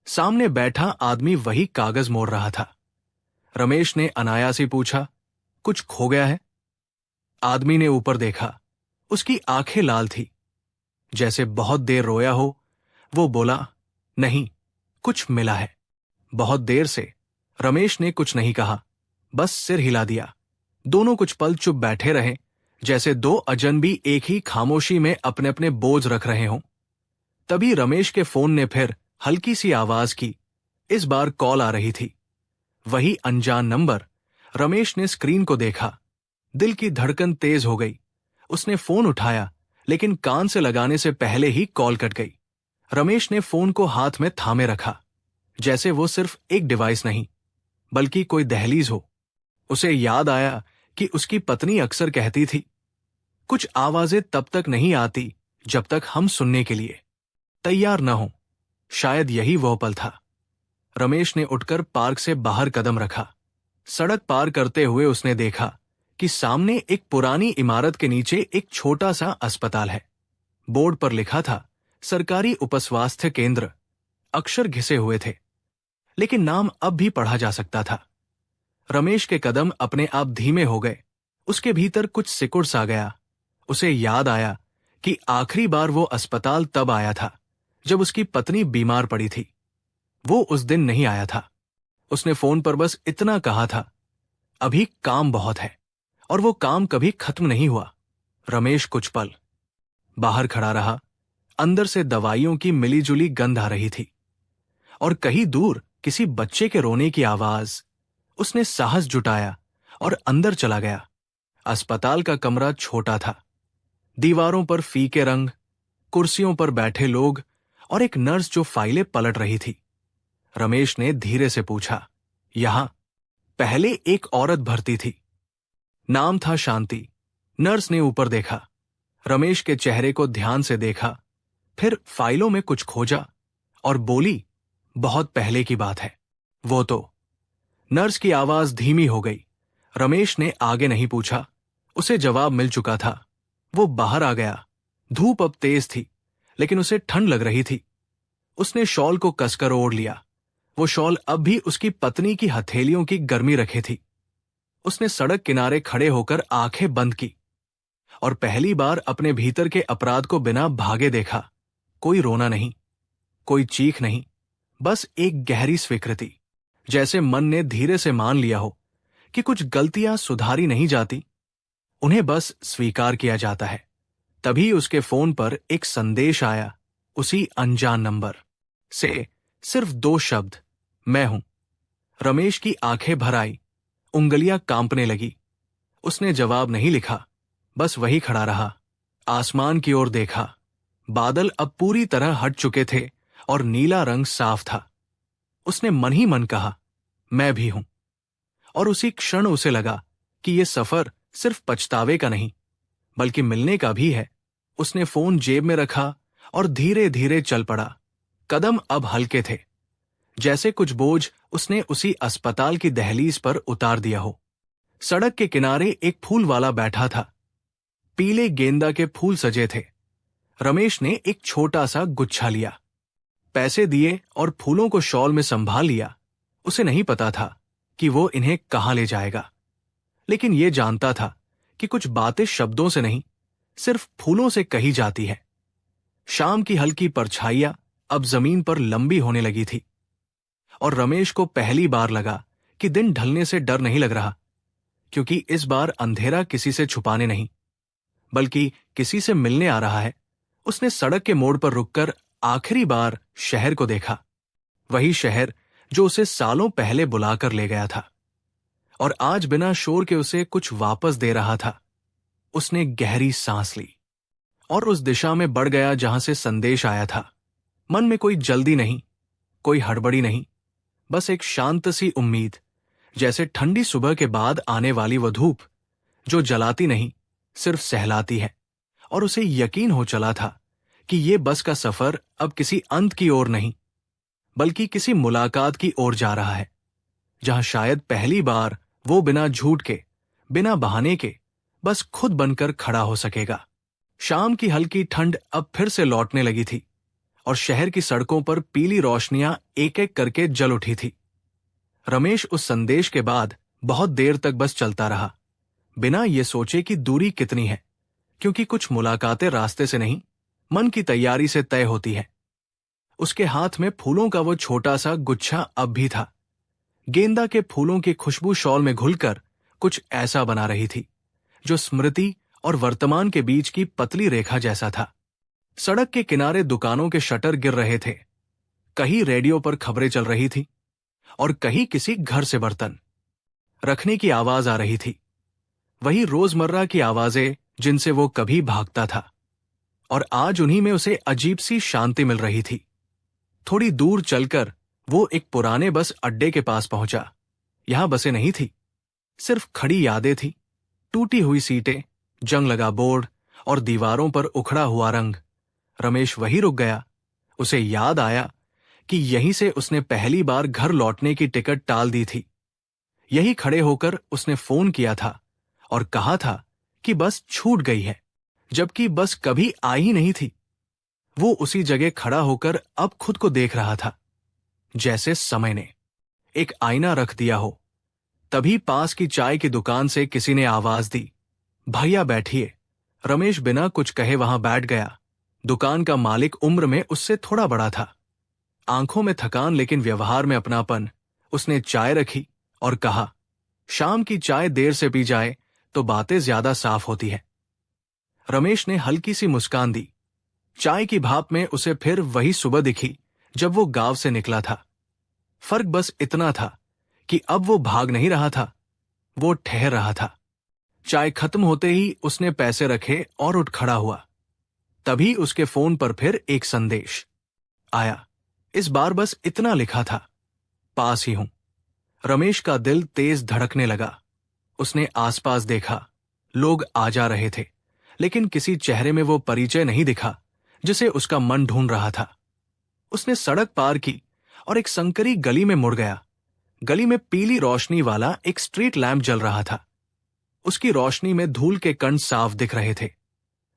सामने बैठा आदमी वही कागज मोड़ रहा था। रमेश ने अनायास ही पूछा, कुछ खो गया है? आदमी ने ऊपर देखा, उसकी आंखें लाल थी, जैसे बहुत देर रोया हो। वो बोला, नहीं, कुछ मिला है। बहुत देर से रमेश ने कुछ नहीं कहा, बस सिर हिला दिया। दोनों कुछ पल चुप बैठे रहे, जैसे दो अजनबी एक ही खामोशी में अपने अपने बोझ रख रहे हों। तभी रमेश के फोन ने फिर हल्की सी आवाज की। इस बार कॉल आ रही थी, वही अनजान नंबर। रमेश ने स्क्रीन को देखा, दिल की धड़कन तेज हो गई। उसने फोन उठाया, लेकिन कान से लगाने से पहले ही कॉल कट गई। रमेश ने फोन को हाथ में थामे रखा, जैसे वो सिर्फ एक डिवाइस नहीं, बल्कि कोई दहलीज हो। उसे याद आया कि उसकी पत्नी अक्सर कहती थी, कुछ आवाजें तब तक नहीं आती जब तक हम सुनने के लिए तैयार न हो। शायद यही वह पल था। रमेश ने उठकर पार्क से बाहर कदम रखा। सड़क पार करते हुए उसने देखा कि सामने एक पुरानी इमारत के नीचे एक छोटा सा अस्पताल है। बोर्ड पर लिखा था, सरकारी उपस्वास्थ्य केंद्र। अक्षर घिसे हुए थे, लेकिन नाम अब भी पढ़ा जा सकता था। रमेश के कदम अपने आप धीमे हो गए। उसके भीतर कुछ सिकुड़ सा गया। उसे याद आया कि आखिरी बार वो अस्पताल तब आया था जब उसकी पत्नी बीमार पड़ी थी। वो उस दिन नहीं आया था। उसने फोन पर बस इतना कहा था, अभी काम बहुत है, और वो काम कभी खत्म नहीं हुआ। रमेश कुछ पल बाहर खड़ा रहा। अंदर से दवाइयों की मिलीजुली गंध आ रही थी, और कहीं दूर किसी बच्चे के रोने की आवाज। उसने साहस जुटाया और अंदर चला गया। अस्पताल का कमरा छोटा था। दीवारों पर फीके रंग, कुर्सियों पर बैठे लोग और एक नर्स जो फाइलें पलट रही थी। रमेश ने धीरे से पूछा, यहां पहले एक औरत भर्ती थी। नाम था शांति। नर्स ने ऊपर देखा, रमेश के चेहरे को ध्यान से देखा, फिर फाइलों में कुछ खोजा और बोली, बहुत पहले की बात है वो तो। नर्स की आवाज धीमी हो गई। रमेश ने आगे नहीं पूछा, उसे जवाब मिल चुका था। वो बाहर आ गया। धूप अब तेज थी, लेकिन उसे ठंड लग रही थी। उसने शॉल को कसकर ओढ़ लिया। वो शॉल अब भी उसकी पत्नी की हथेलियों की गर्मी रखे थी। उसने सड़क किनारे खड़े होकर आंखें बंद की और पहली बार अपने भीतर के अपराध को बिना भागे देखा। कोई रोना नहीं, कोई चीख नहीं, बस एक गहरी स्वीकृति, जैसे मन ने धीरे से मान लिया हो कि कुछ गलतियां सुधारी नहीं जाती, उन्हें बस स्वीकार किया जाता है। तभी उसके फोन पर एक संदेश आया, उसी अनजान नंबर से। सिर्फ 2 शब्द, मैं हूं। रमेश की आंखें भर आई, उंगलियां कांपने लगी। उसने जवाब नहीं लिखा, बस वही खड़ा रहा। आसमान की ओर देखा। बादल अब पूरी तरह हट चुके थे और नीला रंग साफ था। उसने मन ही मन कहा, मैं भी हूं। और उसी क्षण उसे लगा कि यह सफर सिर्फ पछतावे का नहीं, बल्कि मिलने का भी है। उसने फोन जेब में रखा और धीरे धीरे चल पड़ा। कदम अब हल्के थे, जैसे कुछ बोझ उसने उसी अस्पताल की दहलीज पर उतार दिया हो। सड़क के किनारे एक फूल वाला बैठा था। पीले गेंदा के फूल सजे थे। रमेश ने एक छोटा सा गुच्छा लिया, पैसे दिए और फूलों को शॉल में संभाल लिया। उसे नहीं पता था कि वो इन्हें कहां ले जाएगा, लेकिन ये जानता था कि कुछ बातें शब्दों से नहीं, सिर्फ फूलों से कही जाती है। शाम की हल्की परछाइयां अब जमीन पर लंबी होने लगी थी और रमेश को पहली बार लगा कि दिन ढलने से डर नहीं लग रहा, क्योंकि इस बार अंधेरा किसी से छुपाने नहीं, बल्कि किसी से मिलने आ रहा है। उसने सड़क के मोड़ पर रुककर आखिरी बार शहर को देखा, वही शहर जो उसे सालों पहले बुलाकर ले गया था और आज बिना शोर के उसे कुछ वापस दे रहा था। उसने गहरी सांस ली और उस दिशा में बढ़ गया जहां से संदेश आया था। मन में कोई जल्दी नहीं, कोई हड़बड़ी नहीं, बस एक शांत सी उम्मीद, जैसे ठंडी सुबह के बाद आने वाली वो धूप जो जलाती नहीं, सिर्फ सहलाती है। और उसे यकीन हो चला था कि ये बस का सफर अब किसी अंत की ओर नहीं, बल्कि किसी मुलाकात की ओर जा रहा है, जहां शायद पहली बार वो बिना झूठ के, बिना बहाने के, बस खुद बनकर खड़ा हो सकेगा। शाम की हल्की ठंड अब फिर से लौटने लगी थी और शहर की सड़कों पर पीली रोशनियां एक एक करके जल उठी थी। रमेश उस संदेश के बाद बहुत देर तक बस चलता रहा, बिना ये सोचे कि दूरी कितनी है, क्योंकि कुछ मुलाकातें रास्ते से नहीं, मन की तैयारी से तय होती है। उसके हाथ में फूलों का वो छोटा सा गुच्छा अब भी था। गेंदा के फूलों की खुशबू शॉल में घुलकर कुछ ऐसा बना रही थी जो स्मृति और वर्तमान के बीच की पतली रेखा जैसा था। सड़क के किनारे दुकानों के शटर गिर रहे थे, कहीं रेडियो पर खबरें चल रही थी और कहीं किसी घर से बर्तन रखने की आवाज आ रही थी। वही रोजमर्रा की आवाजें जिनसे वो कभी भागता था, और आज उन्हीं में उसे अजीब सी शांति मिल रही थी। थोड़ी दूर चलकर वो एक पुराने बस अड्डे के पास पहुंचा। यहां बसें नहीं थी, सिर्फ खड़ी यादें थी, टूटी हुई सीटें, जंग लगा बोर्ड और दीवारों पर उखड़ा हुआ रंग। रमेश वहीं रुक गया। उसे याद आया कि यहीं से उसने पहली बार घर लौटने की टिकट टाल दी थी। यही खड़े होकर उसने फोन किया था और कहा था कि बस छूट गई है, जबकि बस कभी आई ही नहीं थी। वो उसी जगह खड़ा होकर अब खुद को देख रहा था, जैसे समय ने एक आईना रख दिया हो। तभी पास की चाय की दुकान से किसी ने आवाज दी, भैया बैठिए। रमेश बिना कुछ कहे वहां बैठ गया। दुकान का मालिक उम्र में उससे थोड़ा बड़ा था, आंखों में थकान लेकिन व्यवहार में अपनापन। उसने चाय रखी और कहा, शाम की चाय देर से पी जाए तो बातें ज्यादा साफ होती है। रमेश ने हल्की सी मुस्कान दी। चाय की भाप में उसे फिर वही सुबह दिखी जब वो गांव से निकला था। फर्क बस इतना था कि अब वो भाग नहीं रहा था, वो ठहर रहा था। चाय खत्म होते ही उसने पैसे रखे और उठ खड़ा हुआ। तभी उसके फोन पर फिर एक संदेश आया। इस बार बस इतना लिखा था, पास ही हूं। रमेश का दिल तेज धड़कने लगा। उसने आसपास देखा, लोग आ जा रहे थे, लेकिन किसी चेहरे में वो परिचय नहीं दिखा जिसे उसका मन ढूंढ रहा था। उसने सड़क पार की और एक संकरी गली में मुड़ गया। गली में पीली रोशनी वाला एक स्ट्रीट लैंप जल रहा था। उसकी रोशनी में धूल के कण साफ दिख रहे थे,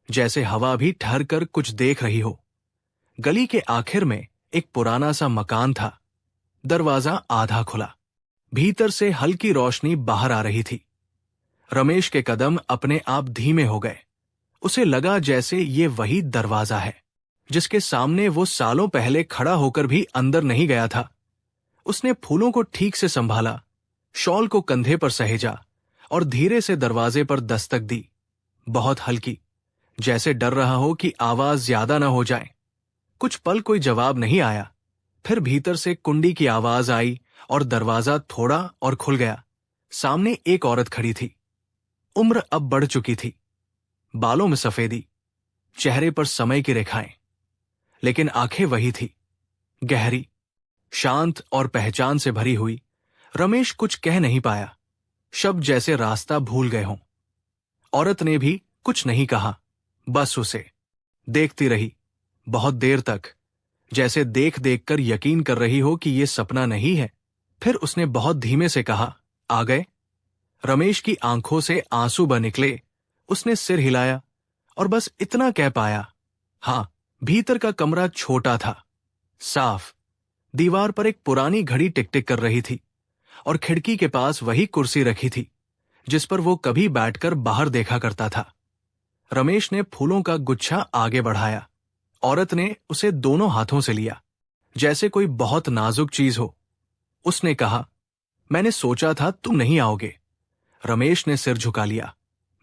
जैसे हवा भी ठहर कर कुछ देख रही हो। गली के आखिर में एक पुराना सा मकान था। दरवाजा आधा खुला, भीतर से हल्की रोशनी बाहर आ रही थी। रमेश के कदम अपने आप धीमे हो गए। उसे लगा जैसे ये वही दरवाजा है जिसके सामने वो सालों पहले खड़ा होकर भी अंदर नहीं गया था। उसने फूलों को ठीक से संभाला, शॉल को कंधे पर सहेजा और धीरे से दरवाजे पर दस्तक दी, बहुत हल्की, जैसे डर रहा हो कि आवाज ज्यादा ना हो जाए। कुछ पल कोई जवाब नहीं आया। फिर भीतर से कुंडी की आवाज आई और दरवाजा थोड़ा और खुल गया। सामने एक औरत खड़ी थी। उम्र अब बढ़ चुकी थी, बालों में सफेदी, चेहरे पर समय की रेखाएं, लेकिन आंखें वही थी, गहरी, शांत और पहचान से भरी हुई। रमेश कुछ कह नहीं पाया, शब्द जैसे रास्ता भूल गए हों। औरत ने भी कुछ नहीं कहा, बस उसे देखती रही, बहुत देर तक, जैसे देख देख कर यकीन कर रही हो कि ये सपना नहीं है। फिर उसने बहुत धीमे से कहा, आ गए? रमेश की आंखों से आंसू बह निकले। उसने सिर हिलाया और बस इतना कह पाया, हां। भीतर का कमरा छोटा था, साफ। दीवार पर एक पुरानी घड़ी टिक टिक कर रही थी और खिड़की के पास वही कुर्सी रखी थी जिस पर वो कभी बैठकर बाहर देखा करता था। रमेश ने फूलों का गुच्छा आगे बढ़ाया। औरत ने उसे दोनों हाथों से लिया, जैसे कोई बहुत नाजुक चीज हो। उसने कहा, मैंने सोचा था तुम नहीं आओगे। रमेश ने सिर झुका लिया।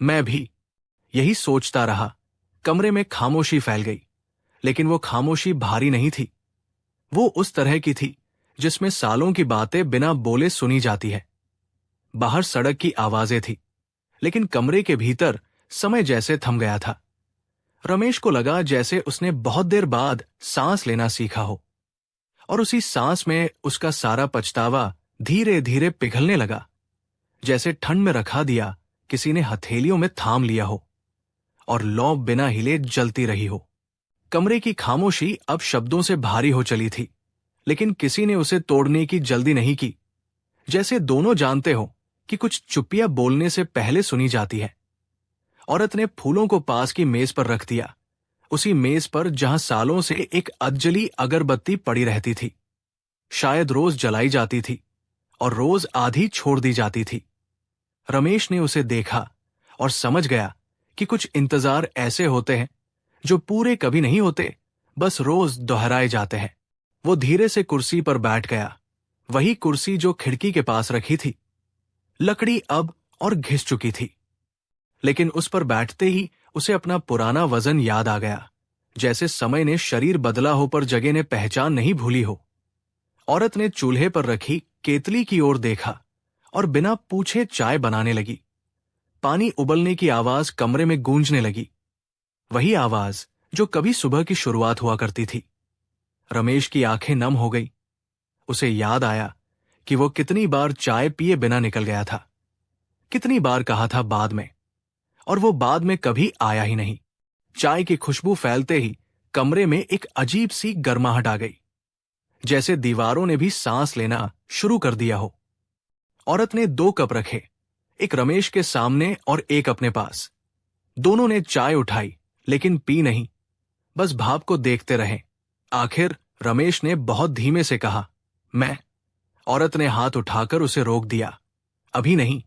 मैं भी यही सोचता रहा। कमरे में खामोशी फैल गई, लेकिन वो खामोशी भारी नहीं थी। वो उस तरह की थी जिसमें सालों की बातें बिना बोले सुनी जाती है। बाहर सड़क की आवाजें थी, लेकिन कमरे के भीतर समय जैसे थम गया था। रमेश को लगा जैसे उसने बहुत देर बाद सांस लेना सीखा हो, और उसी सांस में उसका सारा पछतावा धीरे धीरे पिघलने लगा, जैसे ठंड में रखा दिया किसी ने हथेलियों में थाम लिया हो और लौ बिना हिले जलती रही हो। कमरे की खामोशी अब शब्दों से भारी हो चली थी, लेकिन किसी ने उसे तोड़ने की जल्दी नहीं की, जैसे दोनों जानते हो कि कुछ चुप्पियां बोलने से पहले सुनी जाती है। औरत ने फूलों को पास की मेज पर रख दिया, उसी मेज पर जहां सालों से एक अधजली अगरबत्ती पड़ी रहती थी। शायद रोज जलाई जाती थी और रोज आधी छोड़ दी जाती थी। रमेश ने उसे देखा और समझ गया कि कुछ इंतजार ऐसे होते हैं जो पूरे कभी नहीं होते, बस रोज दोहराए जाते हैं। वो धीरे से कुर्सी पर बैठ गया, वही कुर्सी जो खिड़की के पास रखी थी। लकड़ी अब और घिस चुकी थी, लेकिन उस पर बैठते ही उसे अपना पुराना वजन याद आ गया, जैसे समय ने शरीर बदला हो पर जगह ने पहचान नहीं भूली हो। औरत ने चूल्हे पर रखी केतली की ओर देखा और बिना पूछे चाय बनाने लगी। पानी उबलने की आवाज कमरे में गूंजने लगी, वही आवाज जो कभी सुबह की शुरुआत हुआ करती थी। रमेश की आंखें नम हो गई। उसे याद आया कि वो कितनी बार चाय पिए बिना निकल गया था, कितनी बार कहा था बाद में, और वो बाद में कभी आया ही नहीं। चाय की खुशबू फैलते ही कमरे में एक अजीब सी गर्माहट आ गई, जैसे दीवारों ने भी सांस लेना शुरू कर दिया हो। औरत ने 2 कप रखे, एक रमेश के सामने और एक अपने पास। दोनों ने चाय उठाई, लेकिन पी नहीं, बस भाप को देखते रहे। आखिर रमेश ने बहुत धीमे से कहा, मैं। औरत ने हाथ उठाकर उसे रोक दिया। अभी नहीं,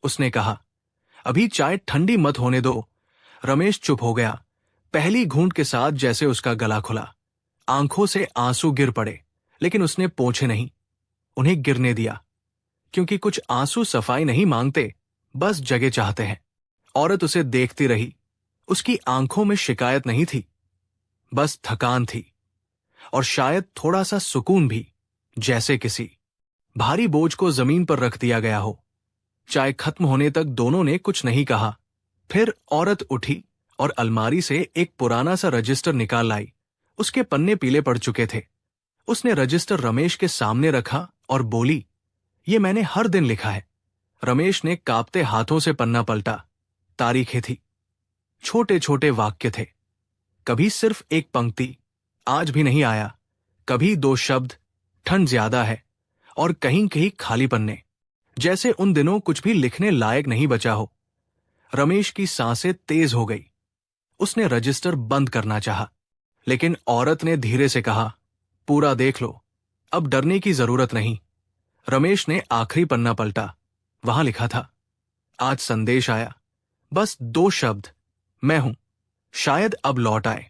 उसने कहा, अभी चाय ठंडी मत होने दो। रमेश चुप हो गया। पहली घूंट के साथ जैसे उसका गला खुला, आंखों से आंसू गिर पड़े, लेकिन उसने पोंछे नहीं, उन्हें गिरने दिया, क्योंकि कुछ आंसू सफाई नहीं मांगते, बस जगह चाहते हैं। औरत उसे देखती रही। उसकी आंखों में शिकायत नहीं थी, बस थकान थी, और शायद थोड़ा सा सुकून भी, जैसे किसी भारी बोझ को जमीन पर रख दिया गया हो। चाय खत्म होने तक दोनों ने कुछ नहीं कहा। फिर औरत उठी और अलमारी से एक पुराना सा रजिस्टर निकाल लाई। उसके पन्ने पीले पड़ चुके थे। उसने रजिस्टर रमेश के सामने रखा और बोली, ये मैंने हर दिन लिखा है। रमेश ने कांपते हाथों से पन्ना पलटा। तारीखें थी, छोटे छोटे वाक्य थे। कभी सिर्फ एक पंक्ति, आज भी नहीं आया। कभी दो शब्द, ठंड ज्यादा है। और कहीं कहीं खाली पन्ने, जैसे उन दिनों कुछ भी लिखने लायक नहीं बचा हो। रमेश की सांसें तेज हो गई। उसने रजिस्टर बंद करना चाहा, लेकिन औरत ने धीरे से कहा, पूरा देख लो, अब डरने की जरूरत नहीं। रमेश ने आखिरी पन्ना पलटा। वहां लिखा था, आज संदेश आया, बस दो शब्द, मैं हूं, शायद अब लौट आए।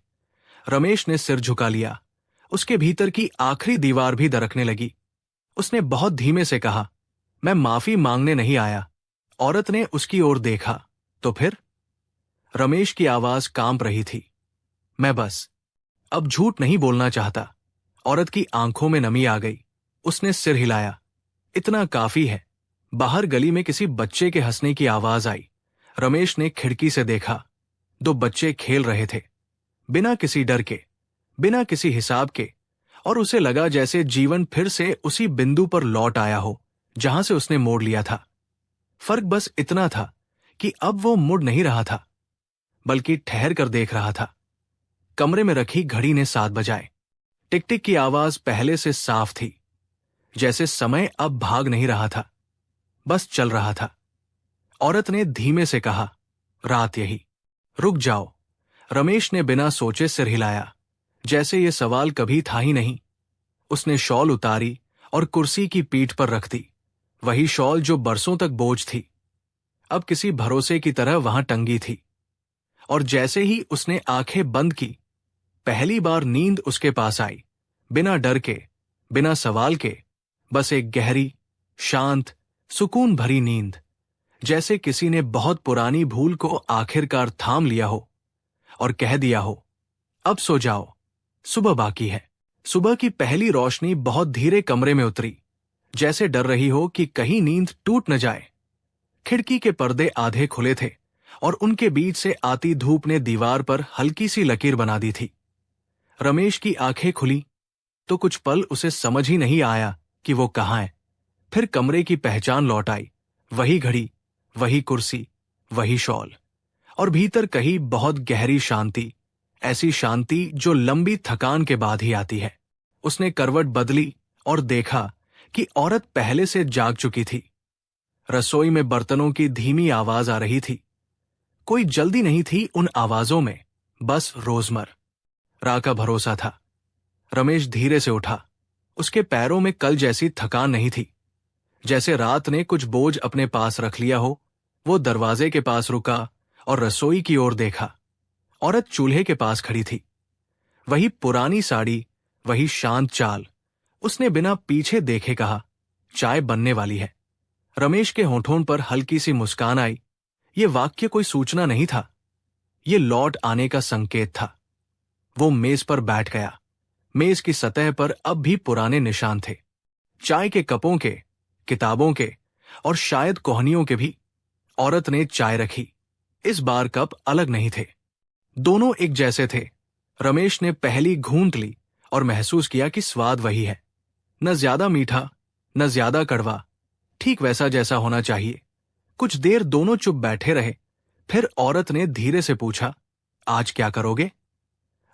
रमेश ने सिर झुका लिया। उसके भीतर की आखिरी दीवार भी दरकने लगी। उसने बहुत धीमे से कहा, मैं माफी मांगने नहीं आया। औरत ने उसकी ओर देखा। तो फिर? रमेश की आवाज कांप रही थी, मैं बस अब झूठ नहीं बोलना चाहता। औरत की आंखों में नमी आ गई। उसने सिर हिलाया, इतना काफी है। बाहर गली में किसी बच्चे के हंसने की आवाज आई। रमेश ने खिड़की से देखा। दो बच्चे खेल रहे थे, बिना किसी डर के, बिना किसी हिसाब के। और उसे लगा जैसे जीवन फिर से उसी बिंदु पर लौट आया हो जहां से उसने मोड़ लिया था। फर्क बस इतना था कि अब वो मुड़ नहीं रहा था, बल्कि ठहर कर देख रहा था। कमरे में रखी घड़ी ने 7 बजाए। टिक टिक की आवाज पहले से साफ थी, जैसे समय अब भाग नहीं रहा था, बस चल रहा था। औरत ने धीमे से कहा, रात यही। रुक जाओ। रमेश ने बिना सोचे सिर हिलाया, जैसे ये सवाल कभी था ही नहीं। उसने शॉल उतारी और कुर्सी की पीठ पर रख दी। वही शॉल जो बरसों तक बोझ थी, अब किसी भरोसे की तरह वहां टंगी थी। और जैसे ही उसने आंखें बंद की, पहली बार नींद उसके पास आई, बिना डर के, बिना सवाल के। बस एक गहरी, शांत, सुकून भरी नींद, जैसे किसी ने बहुत पुरानी भूल को आखिरकार थाम लिया हो और कह दिया हो, अब सो जाओ, सुबह बाकी है। सुबह की पहली रोशनी बहुत धीरे कमरे में उतरी, जैसे डर रही हो कि कहीं नींद टूट न जाए। खिड़की के पर्दे आधे खुले थे और उनके बीच से आती धूप ने दीवार पर हल्की सी लकीर बना दी थी। रमेश की आंखें खुली तो कुछ पल उसे समझ ही नहीं आया कि वो कहाँ है। फिर कमरे की पहचान लौट आई, वही घड़ी, वही कुर्सी, वही शॉल। और भीतर कहीं बहुत गहरी शांति, ऐसी शांति जो लंबी थकान के बाद ही आती है। उसने करवट बदली और देखा कि औरत पहले से जाग चुकी थी। रसोई में बर्तनों की धीमी आवाज आ रही थी। कोई जल्दी नहीं थी उन आवाजों में, बस रोजमर्रा का भरोसा था। रमेश धीरे से उठा। उसके पैरों में कल जैसी थकान नहीं थी, जैसे रात ने कुछ बोझ अपने पास रख लिया हो। वो दरवाजे के पास रुका और रसोई की ओर देखा। औरत चूल्हे के पास खड़ी थी, वही पुरानी साड़ी, वही शांत चाल। उसने बिना पीछे देखे कहा, चाय बनने वाली है। रमेश के होठों पर हल्की सी मुस्कान आई। ये वाक्य कोई सूचना नहीं था, ये लौट आने का संकेत था। वो मेज पर बैठ गया। मेज की सतह पर अब भी पुराने निशान थे, चाय के कपों के, किताबों के और शायद कोहनियों के भी। औरत ने चाय रखी। इस बार कप अलग नहीं थे, दोनों एक जैसे थे। रमेश ने पहली घूंट ली और महसूस किया कि स्वाद वही है, न ज्यादा मीठा, न ज्यादा कड़वा, ठीक वैसा जैसा होना चाहिए। कुछ देर दोनों चुप बैठे रहे। फिर औरत ने धीरे से पूछा, आज क्या करोगे?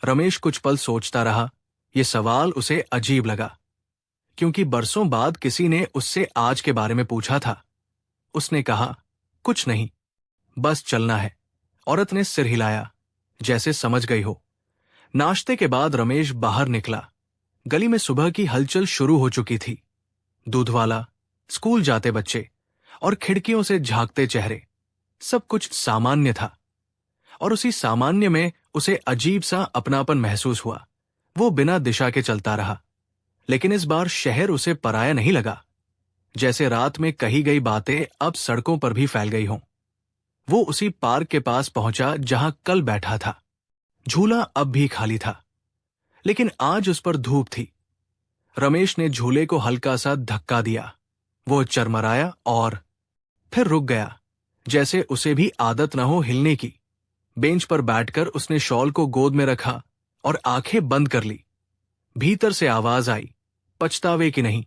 रमेश कुछ पल सोचता रहा। यह सवाल उसे अजीब लगा, क्योंकि बरसों बाद किसी ने उससे आज के बारे में पूछा था। उसने कहा, कुछ नहीं, बस चलना है। औरत ने सिर हिलाया, जैसे समझ गई हो। नाश्ते के बाद रमेश बाहर निकला। गली में सुबह की हलचल शुरू हो चुकी थी। दूधवाला, स्कूल जाते बच्चे और खिड़कियों से झांकते चेहरे, सब कुछ सामान्य था। और उसी सामान्य में उसे अजीब सा अपनापन महसूस हुआ। वो बिना दिशा के चलता रहा, लेकिन इस बार शहर उसे पराया नहीं लगा, जैसे रात में कही गई बातें अब सड़कों पर भी फैल गई हों। वो उसी पार्क के पास पहुंचा जहां कल बैठा था। झूला अब भी खाली था, लेकिन आज उस पर धूप थी। रमेश ने झूले को हल्का सा धक्का दिया। वो चरमराया और फिर रुक गया, जैसे उसे भी आदत न हो हिलने की। बेंच पर बैठकर उसने शॉल को गोद में रखा और आंखें बंद कर ली। भीतर से आवाज आई, पछतावे की नहीं,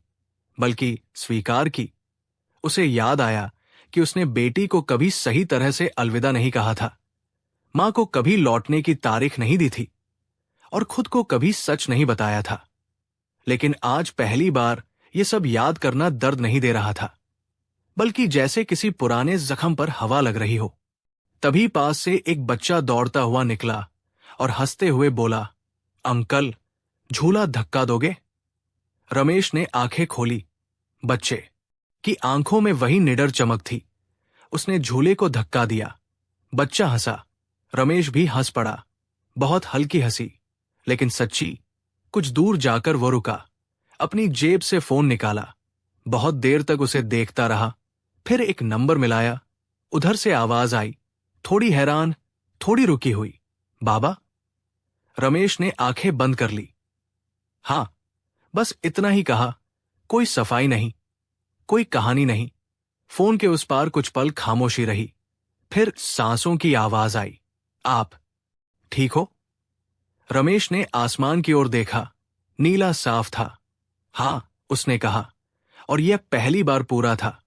बल्कि स्वीकार की। उसे याद आया कि उसने बेटी को कभी सही तरह से अलविदा नहीं कहा था, मां को कभी लौटने की तारीख नहीं दी थी, और खुद को कभी सच नहीं बताया था। लेकिन आज पहली बार ये सब याद करना दर्द नहीं दे रहा था, बल्कि जैसे किसी पुराने जख्म पर हवा लग रही हो। तभी पास से एक बच्चा दौड़ता हुआ निकला और हंसते हुए बोला, अंकल, झूला धक्का दोगे? रमेश ने आंखें खोली। बच्चे की आंखों में वही निडर चमक थी। उसने झूले को धक्का दिया। बच्चा हंसा। रमेश भी हंस पड़ा। बहुत हल्की हंसी, लेकिन सच्ची। कुछ दूर जाकर वो रुका, अपनी जेब से फोन निकाला। बहुत देर तक उसे देखता रहा। फिर एक नंबर मिलाया। उधर से आवाज आई, थोड़ी हैरान, थोड़ी रुकी हुई, बाबा? रमेश ने आंखें बंद कर ली। हां, बस इतना ही कहा। कोई सफाई नहीं, कोई कहानी नहीं। फोन के उस पार कुछ पल खामोशी रही। फिर सांसों की आवाज आई, आप ठीक हो? रमेश ने आसमान की ओर देखा। नीला साफ था। हां, उसने कहा, और यह पहली बार पूरा था।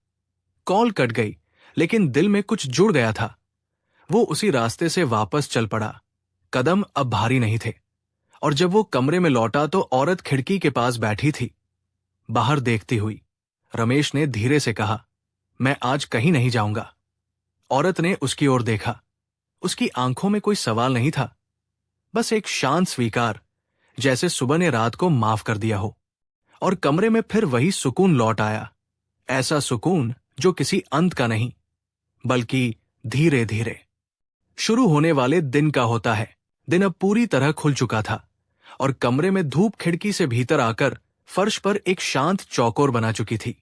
कॉल कट गई, लेकिन दिल में कुछ जुड़ गया था। वो उसी रास्ते से वापस चल पड़ा। कदम अब भारी नहीं थे, और जब वो कमरे में लौटा तो औरत खिड़की के पास बैठी थी, बाहर देखती हुई। रमेश ने धीरे से कहा, मैं आज कहीं नहीं जाऊंगा। औरत ने उसकी ओर देखा। उसकी आंखों में कोई सवाल नहीं था, बस एक शांत स्वीकार, जैसे सुबह ने रात को माफ कर दिया हो। और कमरे में फिर वही सुकून लौट आया। ऐसा सुकून जो किसी अंत का नहीं, बल्कि धीरे धीरे शुरू होने वाले दिन का होता है। दिन अब पूरी तरह खुल चुका था, और कमरे में धूप खिड़की से भीतर आकर फर्श पर एक शांत चौकोर बना चुकी थी।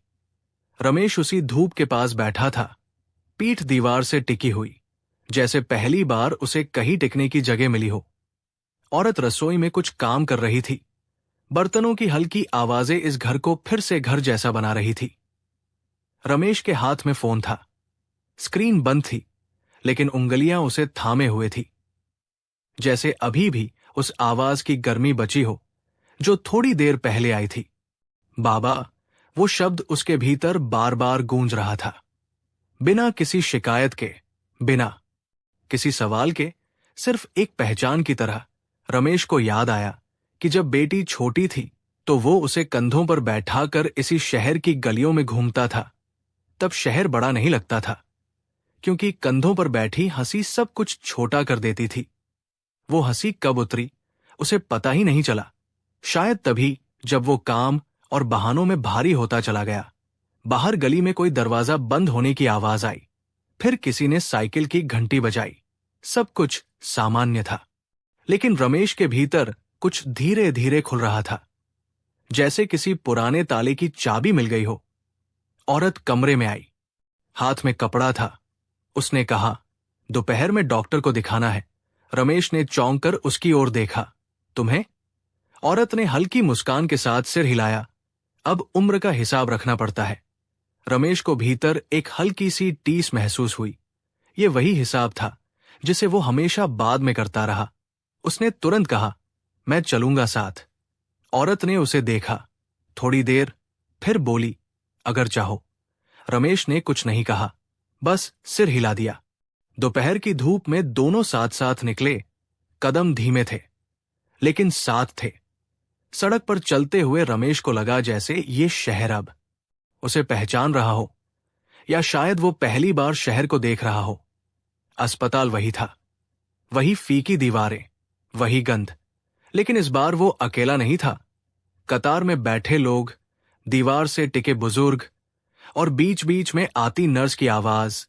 रमेश उसी धूप के पास बैठा था, पीठ दीवार से टिकी हुई, जैसे पहली बार उसे कहीं टिकने की जगह मिली हो। औरत रसोई में कुछ काम कर रही थी। बर्तनों की हल्की आवाजें इस घर को फिर से घर जैसा बना रही थी। रमेश के हाथ में फोन था। स्क्रीन बंद थी, लेकिन उंगलियां उसे थामे हुए थी, जैसे अभी भी उस आवाज की गर्मी बची हो जो थोड़ी देर पहले आई थी। बाबा, वो शब्द उसके भीतर बार बार गूंज रहा था, बिना किसी शिकायत के, बिना किसी सवाल के, सिर्फ एक पहचान की तरह। रमेश को याद आया कि जब बेटी छोटी थी तो वो उसे कंधों पर बैठाकर इसी शहर की गलियों में घूमता था। तब शहर बड़ा नहीं लगता था, क्योंकि कंधों पर बैठी हंसी सब कुछ छोटा कर देती थी। वो हंसी कब उतरी उसे पता ही नहीं चला। शायद तभी जब वो काम और बहानों में भारी होता चला गया। बाहर गली में कोई दरवाजा बंद होने की आवाज आई। फिर किसी ने साइकिल की घंटी बजाई। सब कुछ सामान्य था, लेकिन रमेश के भीतर कुछ धीरे धीरे खुल रहा था, जैसे किसी पुराने ताले की चाबी मिल गई हो। औरत कमरे में आई। हाथ में कपड़ा था। उसने कहा, दोपहर में डॉक्टर को दिखाना है। रमेश ने चौंक कर उसकी ओर देखा। तुम्हें? औरत ने हल्की मुस्कान के साथ सिर हिलाया। अब उम्र का हिसाब रखना पड़ता है। रमेश को भीतर एक हल्की सी टीस महसूस हुई। ये वही हिसाब था जिसे वो हमेशा बाद में करता रहा। उसने तुरंत कहा, मैं चलूंगा साथ। औरत ने उसे देखा थोड़ी देर, फिर बोली, अगर चाहो। रमेश ने कुछ नहीं कहा, बस सिर हिला दिया। दोपहर की धूप में दोनों साथ साथ निकले। कदम धीमे थे, लेकिन साथ थे। सड़क पर चलते हुए रमेश को लगा जैसे ये शहर अब उसे पहचान रहा हो, या शायद वो पहली बार शहर को देख रहा हो। अस्पताल वही था, वही फीकी दीवारें, वही गंध, लेकिन इस बार वो अकेला नहीं था। कतार में बैठे लोग, दीवार से टिके बुजुर्ग, और बीच बीच में आती नर्स की आवाज,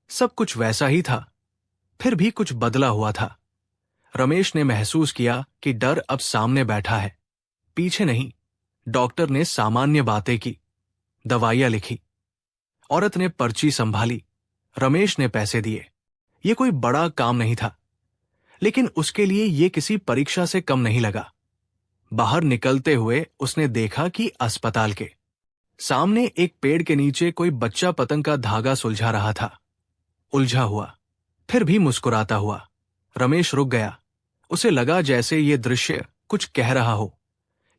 सब कुछ वैसा ही था। फिर भी कुछ बदला हुआ था। रमेश ने महसूस किया कि डर अब सामने बैठा है, पीछे नहीं। डॉक्टर ने सामान्य बातें की, दवाइयां लिखी। औरत ने पर्ची संभाली। रमेश ने पैसे दिए। ये कोई बड़ा काम नहीं था, लेकिन उसके लिए ये किसी परीक्षा से कम नहीं लगा। बाहर निकलते हुए उसने देखा कि अस्पताल के सामने एक पेड़ के नीचे कोई बच्चा पतंग का धागा सुलझा रहा था। उलझा हुआ, फिर भी मुस्कुराता हुआ। रमेश रुक गया। उसे लगा जैसे ये दृश्य कुछ कह रहा हो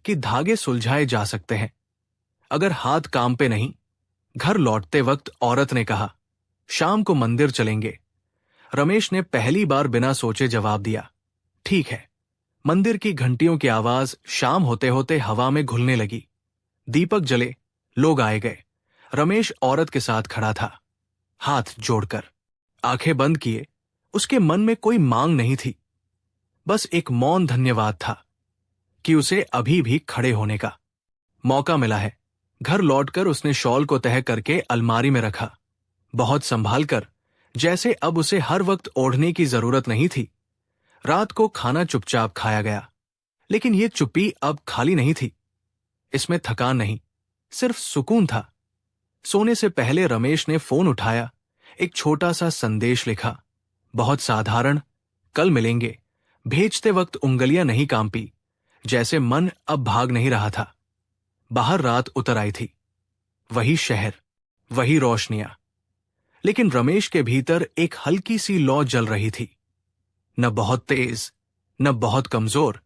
कि धागे सुलझाए जा सकते हैं, अगर हाथ काम पे नहीं। घर लौटते वक्त औरत ने कहा, शाम को मंदिर चलेंगे। रमेश ने पहली बार बिना सोचे जवाब दिया, ठीक है। मंदिर की घंटियों की आवाज शाम होते होते हवा में घुलने लगी। दीपक जले, लोग आए गए। रमेश औरत के साथ खड़ा था, हाथ जोड़कर, आंखें बंद किए। उसके मन में कोई मांग नहीं थी, बस एक मौन धन्यवाद था कि उसे अभी भी खड़े होने का मौका मिला है। घर लौटकर उसने शॉल को तह करके अलमारी में रखा, बहुत संभाल कर, जैसे अब उसे हर वक्त ओढ़ने की जरूरत नहीं थी। रात को खाना चुपचाप खाया गया, लेकिन यह चुप्पी अब खाली नहीं थी। इसमें थकान नहीं, सिर्फ सुकून था। सोने से पहले रमेश ने फोन उठाया, एक छोटा सा संदेश लिखा, बहुत साधारण, कल मिलेंगे। भेजते वक्त उंगलियां नहीं कांपी, जैसे मन अब भाग नहीं रहा था। बाहर रात उतर आई थी, वही शहर, वही रोशनियां, लेकिन रमेश के भीतर एक हल्की सी लौ जल रही थी। न बहुत तेज, न बहुत कमजोर,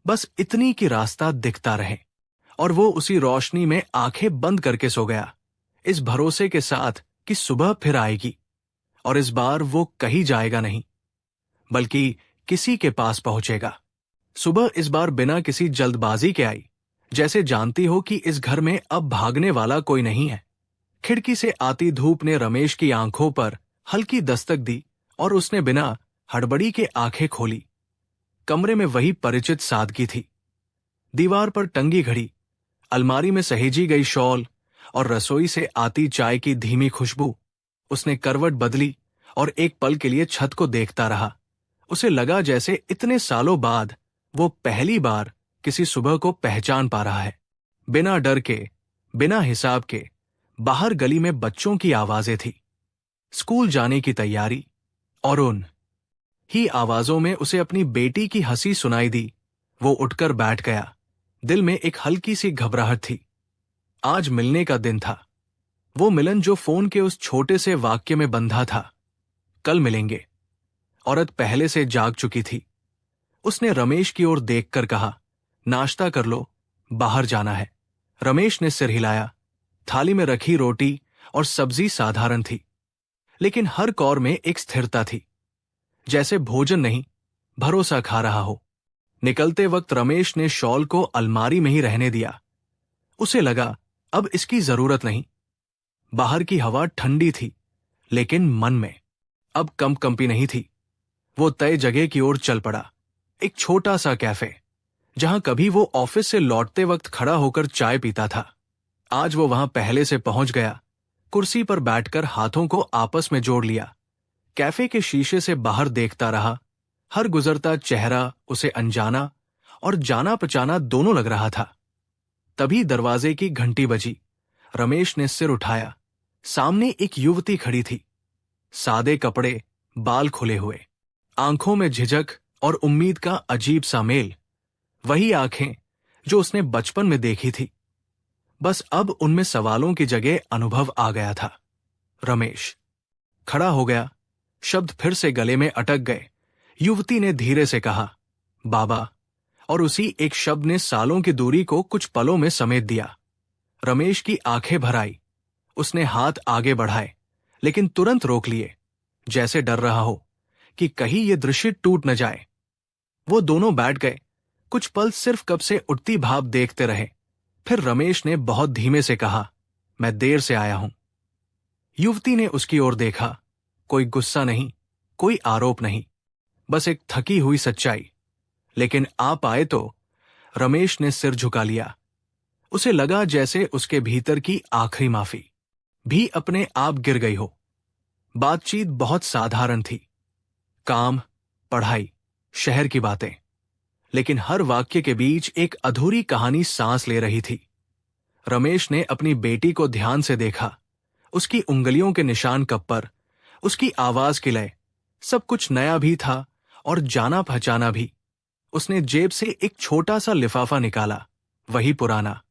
बस इतनी कि रास्ता दिखता रहे। और वो उसी रोशनी में आंखें बंद करके सो गया, इस भरोसे के साथ कि सुबह फिर आएगी। और इस बार वो कहीं जाएगा नहीं, बल्कि किसी के पास पहुंचेगा। सुबह इस बार बिना किसी जल्दबाजी के आई, जैसे जानती हो कि इस घर में अब भागने वाला कोई नहीं है। खिड़की से आती धूप ने रमेश की आंखों पर हल्की दस्तक दी और उसने बिना हड़बड़ी के आंखें खोली। कमरे में वही परिचित सादगी थी। दीवार पर टंगी घड़ी, अलमारी में सहेजी गई शॉल और रसोई से आती चाय की धीमी खुशबू। उसने करवट बदली और एक पल के लिए छत को देखता रहा। उसे लगा जैसे इतने सालों बाद वो पहली बार किसी सुबह को पहचान पा रहा है। बिना डर के, बिना हिसाब के, बाहर गली में बच्चों की आवाजें थी, स्कूल जाने की तैयारी, और उन ही आवाजों में उसे अपनी बेटी की हंसी सुनाई दी। वो उठकर बैठ गया, दिल में एक हल्की सी घबराहट थी। आज मिलने का दिन था, वो मिलन जो फोन के उस छोटे से वाक्य में बंधा था। कल मिलेंगे। औरत पहले से जाग चुकी थी। उसने रमेश की ओर देखकर कहा, नाश्ता कर लो, बाहर जाना है। रमेश ने सिर हिलाया। थाली में रखी रोटी और सब्जी साधारण थी, लेकिन हर कौर में एक स्थिरता थी, जैसे भोजन नहीं, भरोसा खा रहा हो। निकलते वक्त रमेश ने शॉल को अलमारी में ही रहने दिया। उसे लगा अब इसकी जरूरत नहीं। बाहर की हवा ठंडी थी, लेकिन मन में अब कंपी नहीं थी। वो तय जगह की ओर चल पड़ा, एक छोटा सा कैफे, जहां कभी वो ऑफिस से लौटते वक्त खड़ा होकर चाय पीता था। आज वो वहां पहले से पहुंच गया। कुर्सी पर बैठकर हाथों को आपस में जोड़ लिया। कैफे के शीशे से बाहर देखता रहा। हर गुजरता चेहरा उसे अनजाना और जाना पहचाना दोनों लग रहा था। तभी दरवाजे की घंटी बजी। रमेश ने सिर उठाया। सामने एक युवती खड़ी थी, सादे कपड़े, बाल खुले हुए, आंखों में झिझक और उम्मीद का अजीब सा मेल। वही आंखें जो उसने बचपन में देखी थी, बस अब उनमें सवालों की जगह अनुभव आ गया था। रमेश खड़ा हो गया। शब्द फिर से गले में अटक गए। युवती ने धीरे से कहा, बाबा, और उसी एक शब्द ने सालों की दूरी को कुछ पलों में समेट दिया। रमेश की आंखें भर आई। उसने हाथ आगे बढ़ाए, लेकिन तुरंत रोक लिए, जैसे डर रहा हो कि कहीं ये दृश्य टूट न जाए। वो दोनों बैठ गए। कुछ पल सिर्फ कब से उठती भाप देखते रहे। फिर रमेश ने बहुत धीमे से कहा, मैं देर से आया हूं। युवती ने उसकी ओर देखा। कोई गुस्सा नहीं, कोई आरोप नहीं, बस एक थकी हुई सच्चाई। लेकिन आप आए तो? रमेश ने सिर झुका लिया। उसे लगा जैसे उसके भीतर की आखिरी माफी भी अपने आप गिर गई हो। बातचीत बहुत साधारण थी, काम, पढ़ाई, शहर की बातें, लेकिन हर वाक्य के बीच एक अधूरी कहानी सांस ले रही थी। रमेश ने अपनी बेटी को ध्यान से देखा। उसकी उंगलियों के निशान कब पर, उसकी आवाज की लय, सब कुछ नया भी था और जाना पहचाना भी। उसने जेब से एक छोटा सा लिफाफा निकाला, वही पुराना,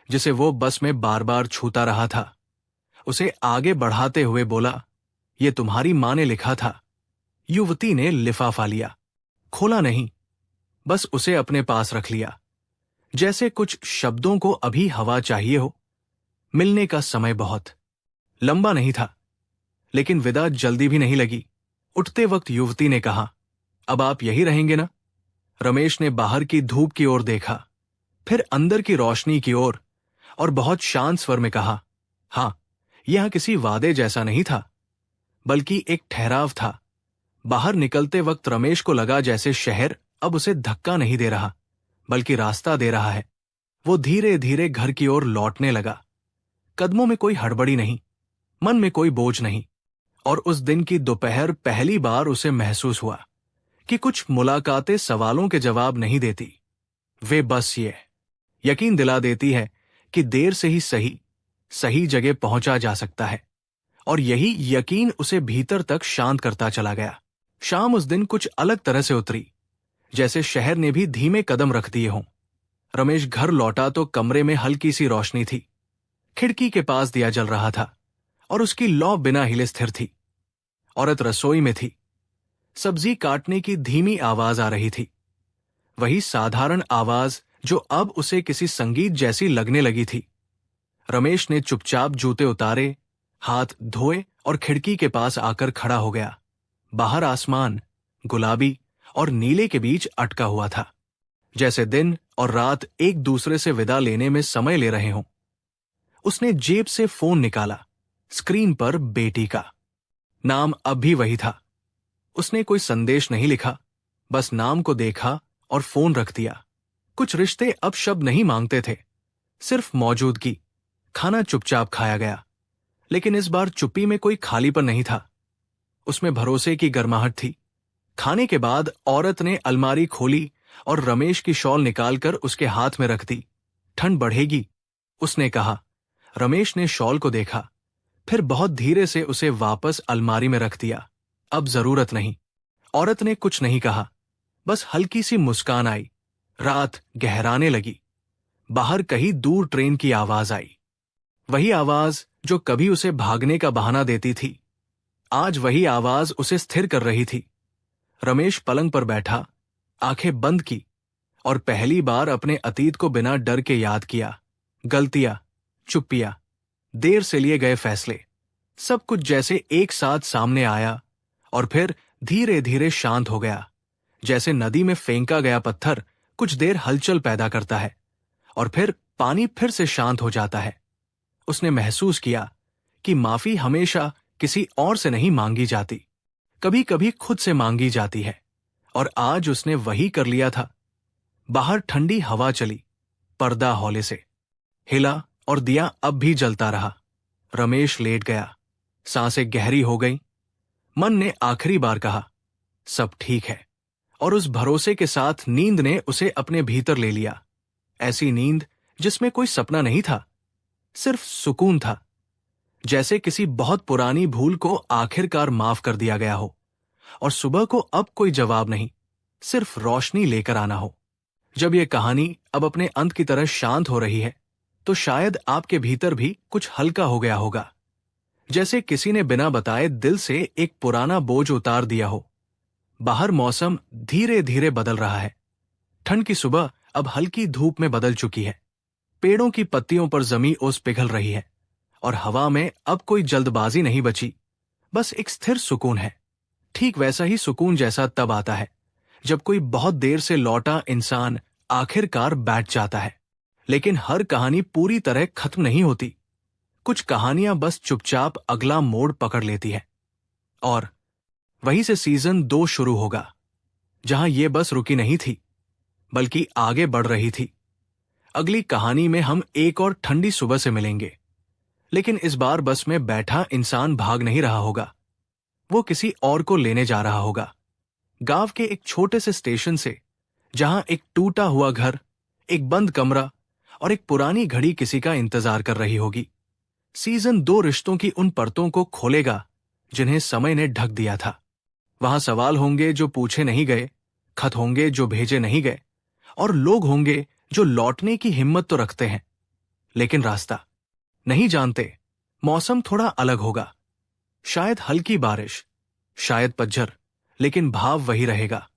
जिसे वो बस में बार बार छूता रहा था। उसे आगे बढ़ाते हुए बोला, ये तुम्हारी मां ने लिखा था। युवती ने लिफाफा लिया, खोला नहीं, बस उसे अपने पास रख लिया, जैसे कुछ शब्दों को अभी हवा चाहिए हो। मिलने का समय बहुत लंबा नहीं था, लेकिन विदा जल्दी भी नहीं लगी। उठते वक्त युवती ने कहा, अब आप यही रहेंगे ना? रमेश ने बाहर की धूप की ओर देखा, फिर अंदर की रोशनी की ओर, और बहुत शांत स्वर में कहा, हां। यह किसी वादे जैसा नहीं था, बल्कि एक ठहराव था। बाहर निकलते वक्त रमेश को लगा जैसे शहर अब उसे धक्का नहीं दे रहा, बल्कि रास्ता दे रहा है। वो धीरे धीरे घर की ओर लौटने लगा। कदमों में कोई हड़बड़ी नहीं, मन में कोई बोझ नहीं। और उस दिन की दोपहर पहली बार उसे महसूस हुआ कि कुछ मुलाकातें सवालों के जवाब नहीं देती, वे बस ये यकीन दिला देती है कि देर से ही सही जगह पहुंचा जा सकता है। और यही यकीन उसे भीतर तक शांत करता चला गया। शाम उस दिन कुछ अलग तरह से उतरी, जैसे शहर ने भी धीमे कदम रख दिए हों। रमेश घर लौटा तो कमरे में हल्की सी रोशनी थी। खिड़की के पास दिया जल रहा था और उसकी लौ बिना हिले स्थिर थी। औरत रसोई में थी। सब्जी काटने की धीमी आवाज आ रही थी, वही साधारण आवाज जो अब उसे किसी संगीत जैसी लगने लगी थी। रमेश ने चुपचाप जूते उतारे, हाथ धोए और खिड़की के पास आकर खड़ा हो गया। बाहर आसमान गुलाबी और नीले के बीच अटका हुआ था, जैसे दिन और रात एक दूसरे से विदा लेने में समय ले रहे हों। उसने जेब से फोन निकाला। स्क्रीन पर बेटी का नाम अब भी वही था। उसने कोई संदेश नहीं लिखा, बस नाम को देखा और फोन रख दिया। कुछ रिश्ते अब शब्द नहीं मांगते थे, सिर्फ मौजूदगी। खाना चुपचाप खाया गया, लेकिन इस बार चुप्पी में कोई खालीपन नहीं था, उसमें भरोसे की गर्माहट थी। खाने के बाद औरत ने अलमारी खोली और रमेश की शॉल निकालकर उसके हाथ में रख दी। ठंड बढ़ेगी, उसने कहा। रमेश ने शॉल को देखा, फिर बहुत धीरे से उसे वापस अलमारी में रख दिया। अब जरूरत नहीं। औरत ने कुछ नहीं कहा, बस हल्की सी मुस्कान आई। रात गहराने लगी। बाहर कहीं दूर ट्रेन की आवाज आई, वही आवाज जो कभी उसे भागने का बहाना देती थी, आज वही आवाज उसे स्थिर कर रही थी। रमेश पलंग पर बैठा, आंखें बंद की और पहली बार अपने अतीत को बिना डर के याद किया। गलतियां, चुप्पियां, देर से लिए गए फैसले, सब कुछ जैसे एक साथ सामने आया और फिर धीरे धीरे शांत हो गया। जैसे नदी में फेंका गया पत्थर कुछ देर हलचल पैदा करता है और फिर पानी फिर से शांत हो जाता है। उसने महसूस किया कि माफी हमेशा किसी और से नहीं मांगी जाती, कभी कभी खुद से मांगी जाती है, और आज उसने वही कर लिया था। बाहर ठंडी हवा चली, पर्दा हौले से हिला और दिया अब भी जलता रहा। रमेश लेट गया, सांसें गहरी हो गईं। मन ने आखिरी बार कहा, सब ठीक है, और उस भरोसे के साथ नींद ने उसे अपने भीतर ले लिया। ऐसी नींद जिसमें कोई सपना नहीं था, सिर्फ सुकून था, जैसे किसी बहुत पुरानी भूल को आखिरकार माफ कर दिया गया हो और सुबह को अब कोई जवाब नहीं, सिर्फ रोशनी लेकर आना हो। जब यह कहानी अब अपने अंत की तरह शांत हो रही है, तो शायद आपके भीतर भी कुछ हल्का हो गया होगा, जैसे किसी ने बिना बताए दिल से एक पुराना बोझ उतार दिया हो। बाहर मौसम धीरे धीरे बदल रहा है। ठंड की सुबह अब हल्की धूप में बदल चुकी है। पेड़ों की पत्तियों पर जमी ओस पिघल रही है और हवा में अब कोई जल्दबाजी नहीं बची, बस एक स्थिर सुकून है। ठीक वैसा ही सुकून जैसा तब आता है जब कोई बहुत देर से लौटा इंसान आखिरकार बैठ जाता है। लेकिन हर कहानी पूरी तरह खत्म नहीं होती। कुछ कहानियां बस चुपचाप अगला मोड़ पकड़ लेती है, और वहीं से सीजन 2 शुरू होगा, जहां ये बस रुकी नहीं थी, बल्कि आगे बढ़ रही थी। अगली कहानी में हम एक और ठंडी सुबह से मिलेंगे, लेकिन इस बार बस में बैठा इंसान भाग नहीं रहा होगा, वो किसी और को लेने जा रहा होगा। गांव के एक छोटे से स्टेशन से, जहां एक टूटा हुआ घर, एक बंद कमरा और एक पुरानी घड़ी किसी का इंतजार कर रही होगी। सीजन 2 रिश्तों की उन परतों को खोलेगा जिन्हें समय ने ढक दिया था। वहां सवाल होंगे जो पूछे नहीं गए, खत होंगे जो भेजे नहीं गए, और लोग होंगे जो लौटने की हिम्मत तो रखते हैं, लेकिन रास्ता नहीं जानते। मौसम थोड़ा अलग होगा, शायद हल्की बारिश, शायद पतझड़, लेकिन भाव वही रहेगा।